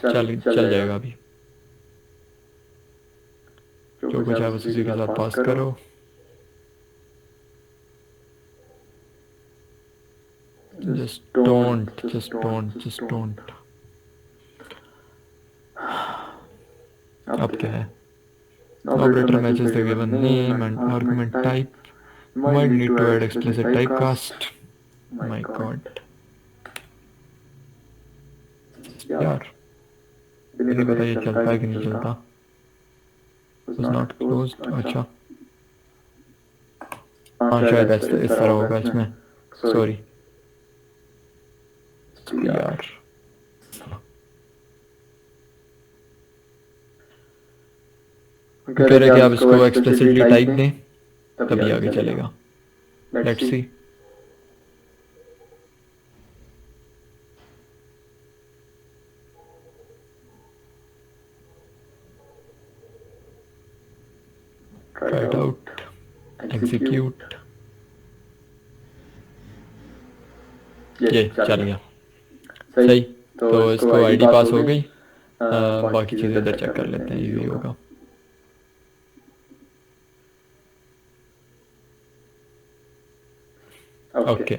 चल जाएगा अभी। जो कुछ है बस उसी के साथ पास करो। just don't। अब क्या है? Operator matches the given name and argument type. Might need to add explicit typecast. My God. यार नहीं पता ये चलता है कि नहीं चलता। Was not closed। अच्छा हाँ शायद इस तरह होगा इसमें, सॉरी यार। कह रहे कि आप इसको एक्सप्लिसिटली टाइप दें तभी आगे चलेगा। Let's see. Try it out, execute। ये चल गया, सही। तो इसको आईडी पास हो गई। बाकी चीज़ें इधर चेक कर लेते हैं, ये होगा। ओके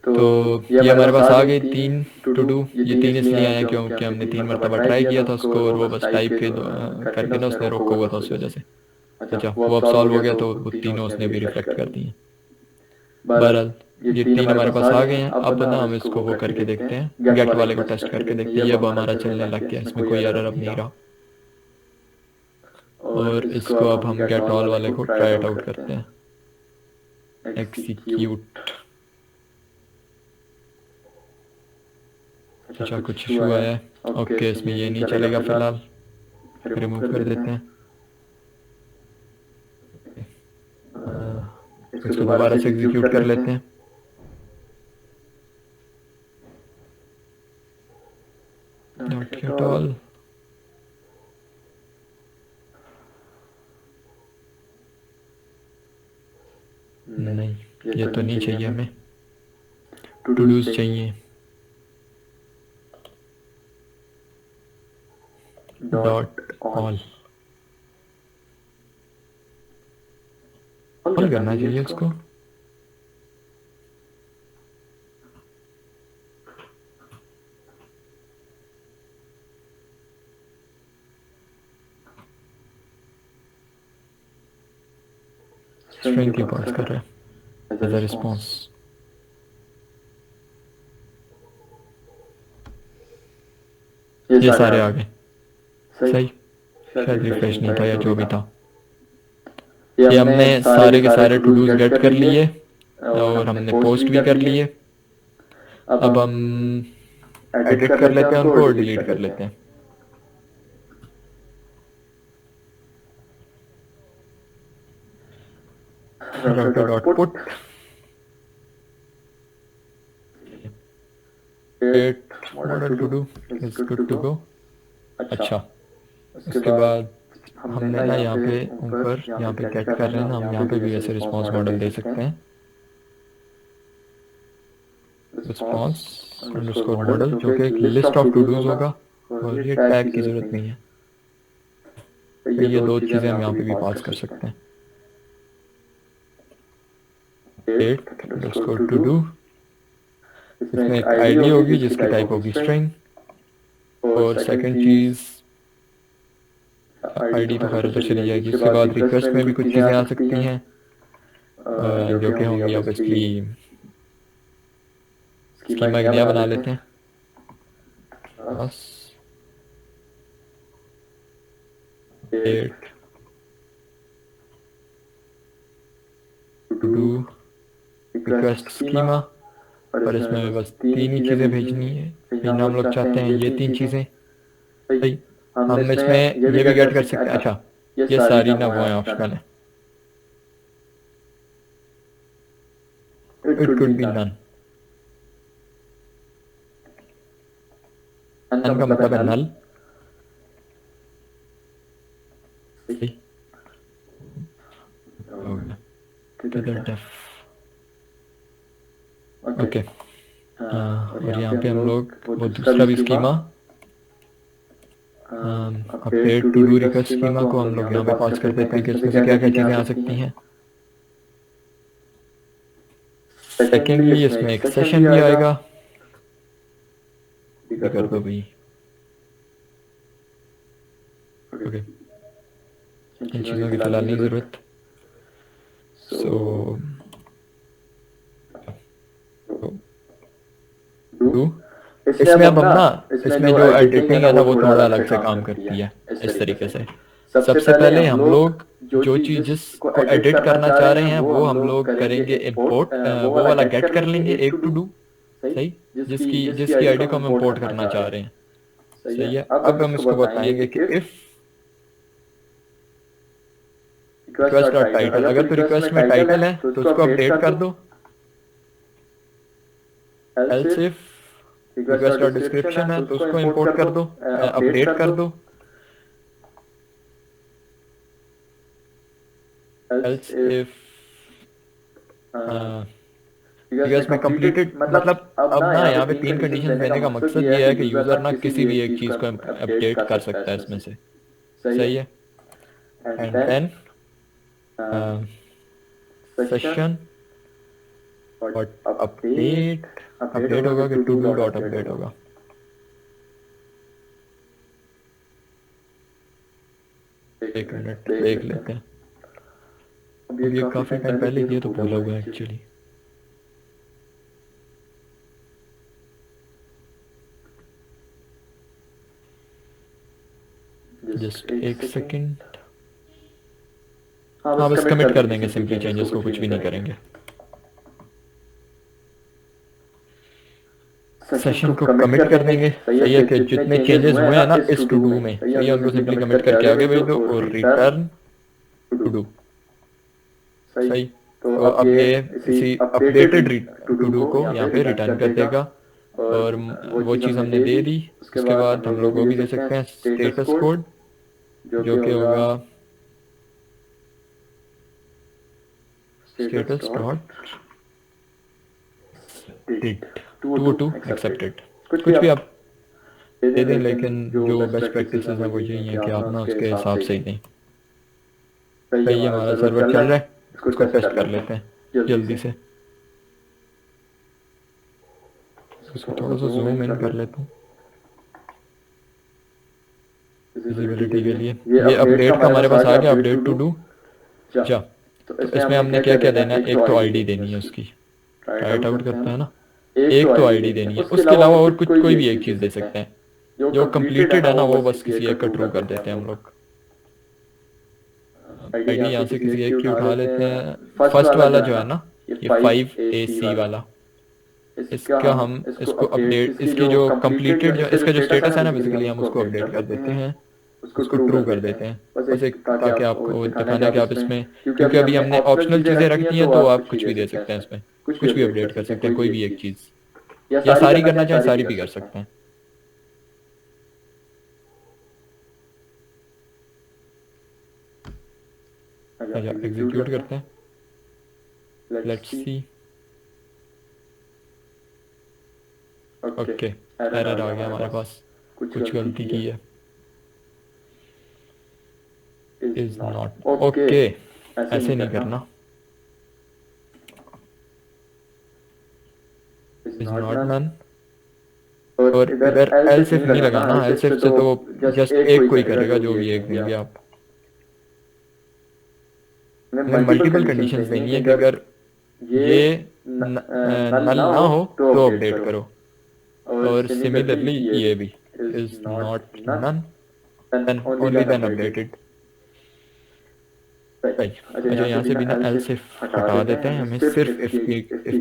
तो ये हमारे पास आ गई 3 टू डू। ये 3 इसलिए आया क्योंकि हमने 3 मरतबा ट्राई किया था उसको, और वो बस टाइप के करके ना उसने रोका हुआ था उस वजह से। अच्छा वो अब सॉल्व हो गया, तो वो तीनों उसने भी रिफ्लेक्ट कर दिए। बहरहाल ये 3 हमारे पास आ गए हैं। अब ना हम इसको वो करके देखते हैं, गेट वाले को टेस्ट करके देखते हैं। ये अब हमारा चलने लग गया, इसमें कोई एरर अब नहीं रहा। और इसको अब हम गेट ऑल वाले को ट्राई इट आउट करते हैं, एक्सिक्यूट। अच्छा कुछ इशू आया है। ओके इसमें ये नहीं चलेगा फिलहाल, रिमूव कर देते हैं। इसको दोबारा से एग्जीक्यूट कर लेते हैं। Not at all. नहीं ये तो नहीं चाहिए हमें, टू डूज चाहिए। डॉट ऑल ऑल करना चाहिए इसको। स्ट्रिंग की पास कर रहे हैं एज अ रिस्पॉन्स। ये सारे आ गए, सही। शायद रिफ्रेश नहीं था या जो भी था। ये हमने सारे के सारे टू डूज गेट कर लिए और हमने पोस्ट भी कर लिए। अब हम एडिट कर लेते हैं उनको और डिलीट कर लेते हैं। Dot put 8 model to do is good to go. अच्छा उसके बाद हमने ना यहाँ पे ऊपर यहाँ पे गेट कर रहे हैं ना, हम यहाँ पे भी ऐसे रिस्पॉन्स मॉडल दे सकते हैं, रिस्पॉन्स अंडरस्कोर मॉडल, जो कि एक लिस्ट ऑफ टू डूज होगा और ये टैग की जरूरत नहीं है। तो ये दो चीज़ें हम यहाँ पे भी पास कर सकते हैं, डेट अंडरस्कोर टू डू, इसमें एक आईडी होगी जिसकी टाइप होगी स्ट्रिंग, और सेकंड चीज़ आईडी तो खैर उधर चली जाएगी। उसके बाद रिक्वेस्ट में भी कुछ चीज़ें आ सकती हैं जो कि होंगी ऑब्वियसली, स्कीमा एक नया बना लेते हैं, बस date to do request schema, और इसमें बस तीन ही चीज़ें भेजनी है, भेजना हम लोग चाहते हैं ये तीन चीज़ें। सही, हम इसमें ये भी गेट कर सकते हैं। अच्छा, ये सारी ना वो है ऑप्शनल है, it could be none, none का मतलब है नल। ओके, और यहाँ पे हम लोग वो दूसरा भी schema update to do request schema को हम लोग यहाँ पे पास कर देते हैं कि इसमें से क्या क्या चीज़ें आ सकती हैं। सेकेंडली इसमें एक सेशन भी आएगा, कर दो भाई। ओके, इन चीज़ों की फिलहाल नहीं ज़रूरत। सो डू, इसमें अब हम ना, इसमें जो एडिटिंग है ना वो थोड़ा अलग से काम करती है इस तरीके से। सबसे पहले हम लोग जो चीज़ जिसको एडिट करना चाह रहे हैं वो हम लोग करेंगे इंपोर्ट, वो वाला गेट कर लेंगे एक टू डू, सही, जिसकी जिसकी आईडी को हम इंपोर्ट करना चाह रहे हैं। सही है, अब हम इसको बताएंगे कि इफ रिक्वेस्ट डॉट टाइटल, अगर तो रिक्वेस्ट में टाइटल है तो उसको अपडेट कर दो, else if request dot description है तो उसको इंपोर्ट कर दो, अपडेट कर दो, एल्स इफ रिक्वेस्ट में कंप्लीटेड, मतलब अब ना यहाँ पे तीन कंडीशन देने का मकसद ये है कि यूजर ना किसी भी एक चीज को अपडेट कर सकता है इसमें से। सही है, and then session dot update, update होगा कि टू डू डॉट अपडेट होगा। एक मिनट देख लेते हैं, अब ये काफी टाइम पहले किया तो भूला हुआ है एक्चुअली। जस्ट एक सेकंड, हाँ बस कमिट कर देंगे सिंपली, चेंजेस को कुछ भी नहीं करेंगे। सेशन को कमिट कर देंगे, सही है, कि जितने चेंजेस हुए हैं ना इस टू डू में, सही है, उनको सिंपली कमिट करके आगे भेज दो और रिटर्न टू डू। सही, तो अब ये इसी अपडेटेड टू डू को यहाँ पे रिटर्न कर देगा, और वो चीज़ हमने दे दी। उसके बाद हम लोग वो भी दे सकते हैं स्टेटस कोड, जो कि होगा status dot did to accepted, कुछ भी आप दे दें, लेकिन जो बेस्ट प्रैक्टिसेस हैं वो यही है कि आप ना उसके हिसाब से ही दें। सही है, हमारा सर्वर चल रहा है, इसको टेस्ट कर लेते हैं जल्दी से। इसको थोड़ा सा जूम इन कर लेता हूँ विजिबिलिटी के लिए। ये अपडेट का हमारे पास आ गया, अपडेट टू डू जा। तो इसमें हमने क्या क्या देना है, एक तो आईडी देनी है उसकी, ट्राई इट आउट करता है ना, एक तो आईडी देनी है, उसके अलावा और कुछ कोई भी एक चीज़ दे सकते हैं। जो कंप्लीटेड है ना वो बस किसी एक का ट्रू कर देते हैं हम लोग। आईडी यहाँ से किसी एक की उठा लेते हैं। फर्स्ट वाला जो है ना, ये 5AC वाला, इसका हम इसको अपडेट, इसकी जो कंप्लीटेड जो इसका जो स्टेटस है ना बेसिकली हम उसको अपडेट कर देते हैं, उसको ट्रू कर देते हैं, बस एक ताकि आपको दिखाना है कि आप इसमें, क्योंकि अभी हमने ऑप्शनल चीज़ें रख दी हैं तो आप कुछ भी दे सकते हैं इसमें, कुछ भी अपडेट कर सकते हैं, कोई भी एक चीज़, या सारी करना चाहें सारी भी कर सकते हैं। अच्छा एग्जीक्यूट करते हैं, लेट्स सी। ओके एरर आ गया हमारे पास, कुछ गलती की है। इज नॉट ओके, ऐसे नहीं करना। इज नॉट नन, और इधर एल सिर्फ नहीं लगाना, एल सिर्फ से तो जस्ट एक को ही करेगा, जो भी एक देंगे आप। हमें मल्टीपल कंडीशंस देनी है कि अगर ये नल ना हो तो अपडेट करो, और सिमिलरली ये भी is not none then only then updated. सही। अच्छा यहाँ से बिना एल से हटा देते हैं, हमें सिर्फ इफ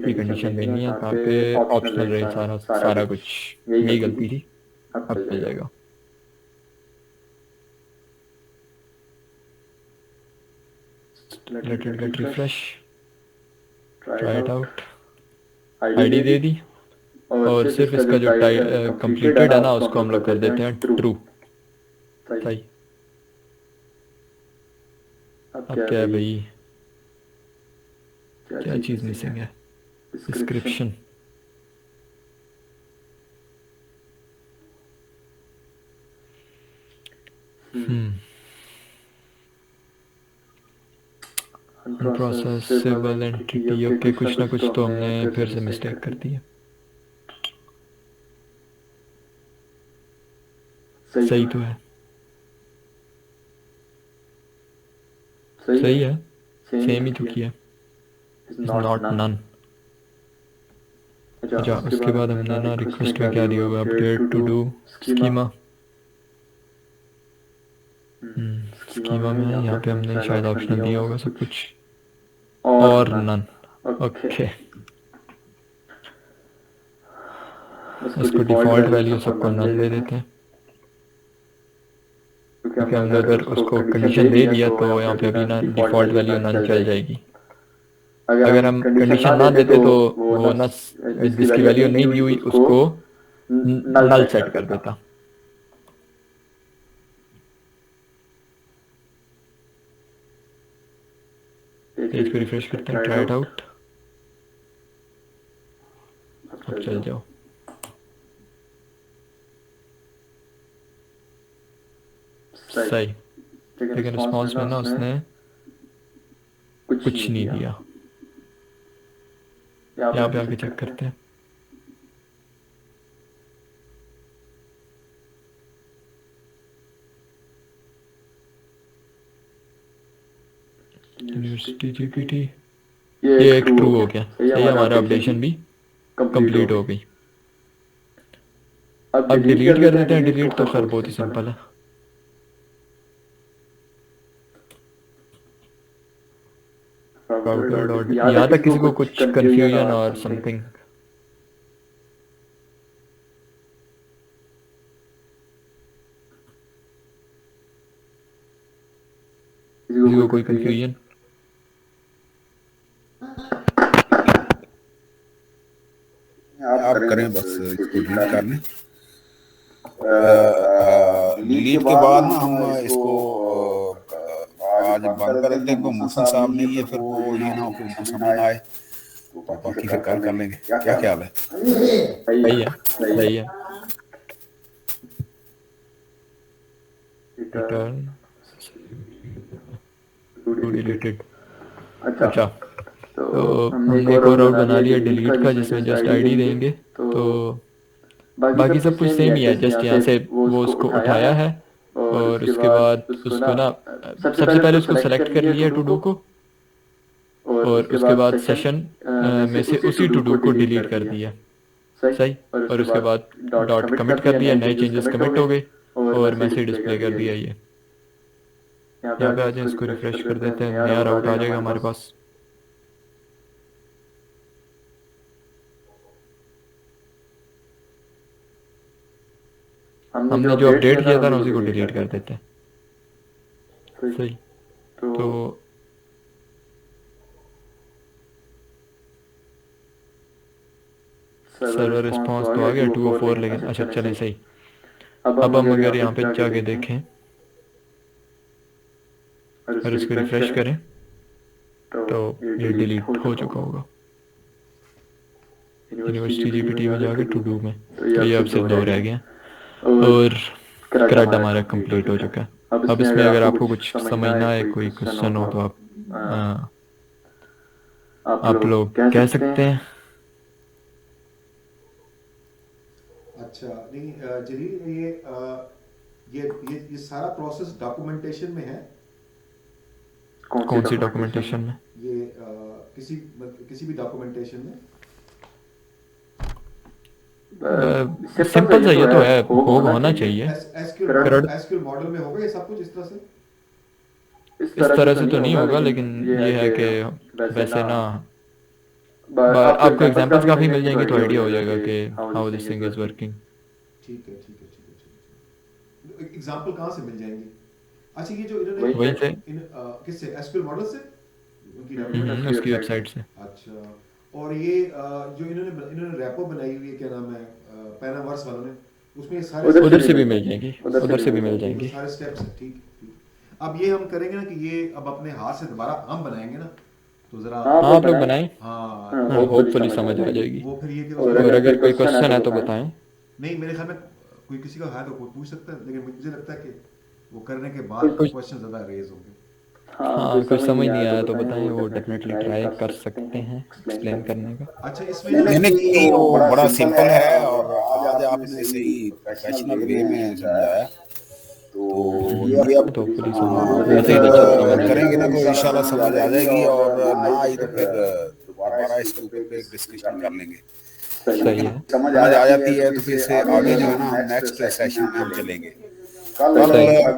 की कंडीशन देनी है, यहाँ पे ऑप्शनल रहे सारा कुछ, यही गलती थी, अब चल जाएगा। Let it get refresh, try it out, ID दे दी, और सिर्फ इसका जो कंप्लीटेड है ना उसको हम लोग कर देते हैं ट्रू। सही। अब क्या है भाई, क्या चीज़ मिसिंग है? डिस्क्रिप्शन। अनप्रोसेसेबल एंटिटी, ओके कुछ ना कुछ तो हमने फिर से मिस्टेक कर दी है। सही तो है, सही है, सेम ही तो किया, इज नॉट नन। अच्छा उसके बाद हमने ना रिक्वेस्ट में क्या दिया हुआ, update to do schema. Schema में यहाँ पे हमने शायद ऑप्शनल दिया होगा सब कुछ, और नन। ओके इसको डिफ़ॉल्ट वैल्यू सबको नन दे देते हैं, क्योंकि हमने अगर उसको कंडीशन दे दिया तो यहाँ पे अभी ना डिफ़ॉल्ट वैल्यू नन चल जाएगी। अगर हम कंडीशन ना देते तो वो ना जिसकी वैल्यू नहीं दी हुई उसको नल सेट कर देता। पेज को रिफ्रेश करते हैं, ट्राई इट आउट, अब चल जाओ। सही, लेकिन रिस्पॉन्स में ना उसने कुछ नहीं दिया। यहाँ पे आके चेक करते हैं, यूनिवर्सिटी जीपीटी, ये एक ट्रू हो गया। सही, हमारा अपडेशन भी कंप्लीट हो गई। अब डिलीट कर देते हैं। डिलीट तो खैर बहुत ही सिंपल है। राउटर डॉट, यहाँ तक किसी को कुछ कंफ्यूजन और समथिंग, किसी को कोई कंफ्यूजन? आप करें बस इसको डिलीट कर लें। डिलीट के बाद ना हम इसको आज बंद कर देते हैं, कोई मोशन साहब नहीं है, फिर वो ये ना हो कि उनको समझ ना आए, तो बाकी फिर कल कर लेंगे। क्या ख्याल है? सही है, सही है। Return to deleted. अच्छा तो हमने एक और राउट बना लिया डिलीट का, जिसमें जस्ट आईडी देंगे, तो बाकी सब कुछ सेम ही है। जस्ट यहाँ से वो उसको उठाया है, और उसके बाद उसको ना सबसे पहले उसको सेलेक्ट कर लिया टू डू को, और उसके बाद सेशन में से उसी टू डू को डिलीट कर दिया। सही, और उसके बाद डॉट कमिट कर दिया, नए चेंजेस कमिट हो गए, और मैसेज डिस्प्ले कर दिया। ये यहाँ पे आ जाए, इसको रिफ्रेश कर देते हैं, नया राउट आ जाएगा हमारे पास। हमने जो अपडेट किया था ना उसी को डिलीट कर देते हैं। सही, तो सर्वर रिस्पांस तो आ गया 204, लेकिन अच्छा चले सही। अब हम अगर यहाँ पे जाके देखें और इसको रिफ्रेश करें, तो ये डिलीट हो चुका होगा यूनिवर्सिटी जीपीटी में जाके टू डू में, तो ये अब सिर्फ 2 रह गए हैं और CRUD हमारा कंप्लीट हो चुका है। अब इसमें अगर आपको कुछ समझना है, कोई क्वेश्चन हो तो आप लोग कह सकते हैं। अच्छा नहीं जलील, ये सारा प्रोसेस डॉक्यूमेंटेशन में है। कौन सी डॉक्यूमेंटेशन में? ये किसी भी डॉक्यूमेंटेशन में सिंपल सा ये तो है, होना चाहिए। एसक्यूएल मॉडल में होगा ये सब कुछ इस तरह से? इस तरह से तो नहीं होगा, लेकिन ये है कि वैसे ना आपको एग्जांपल्स काफ़ी मिल जाएंगे तो आइडिया हो जाएगा कि how this thing is working. ठीक है। एग्जांपल कहाँ से मिल जाएंगे? अच्छा ये जो इन्होंने वहीं से किससे, एसक्यूएल मॉडल से, उनकी उसकी वेबसाइट से। अच्छा, और ये जो इन्होंने रैपो बनाई हुई है, क्या नाम है, पैनावर्स वालों ने, उसमें ये सारे उधर से भी मिल जाएंगी, उधर से भी मिल जाएंगी सारे स्टेप्स हैं। ठीक। अब ये हम करेंगे ना कि ये अब अपने हाथ से दोबारा हम बनाएंगे ना, तो जरा आप लोग बनाएं। हाँ होपफुली समझ आ जाएगी। वो फिर ये कि और अगर कोई क्वेश्चन है तो बताएं। नहीं, मेरे ख्याल में कोई किसी का है तो कोई पूछ सकता है, लेकिन मुझे लगता है कि वो करने के बाद क्वेश्चन ज़्यादा रेज होंगे। हाँ, कुछ समझ नहीं आया तो बताएं, वो डेफिनेटली ट्राई कर सकते हैं एक्सप्लेन करने का। अच्छा, इसमें मैंने की वो बड़ा सिंपल है और आज आपने सही प्रोफेशनल वे में समझाया, तो ये अब तो पुलिस ऐसे ही तो करेंगे ना तो इंशाल्लाह समझ आ जाएगी, और ना आई तो फिर दोबारा इसके ऊपर पे डिस्कशन कर लेंगे। सही है। समझ आ जाती है तो फिर से आगे जो है ना हम नेक्स्ट सेशन में हम चलेंगे। कल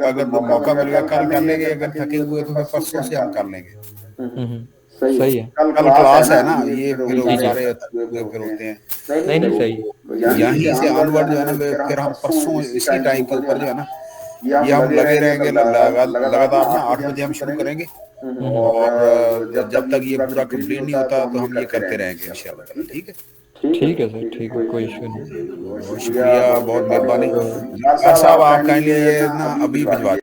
अगर मौका मिल गया कल कर लेंगे, अगर थके हुए तो फिर परसों से हम कर लेंगे। सही है। कल क्लास है ना, ये फिर सारे फिर होते हैं। नहीं सही। यहीं से ऑनवर्ड जो है ना फिर हम परसों इसी टाइम के ऊपर जो है ना ये हम लगे रहेंगे, लगातार ना 8 बजे हम शुरू करेंगे, और जब तक ये पूरा कंप्लीट नहीं होता तो हम ये करते रहेंगे इंशाल्लाह। ठीक है सर, ठीक है, कोई इशू नहीं। बहुत शुक्रिया, बहुत मेहरबानी। साहब आप काइंडली ये ना अभी भिजवा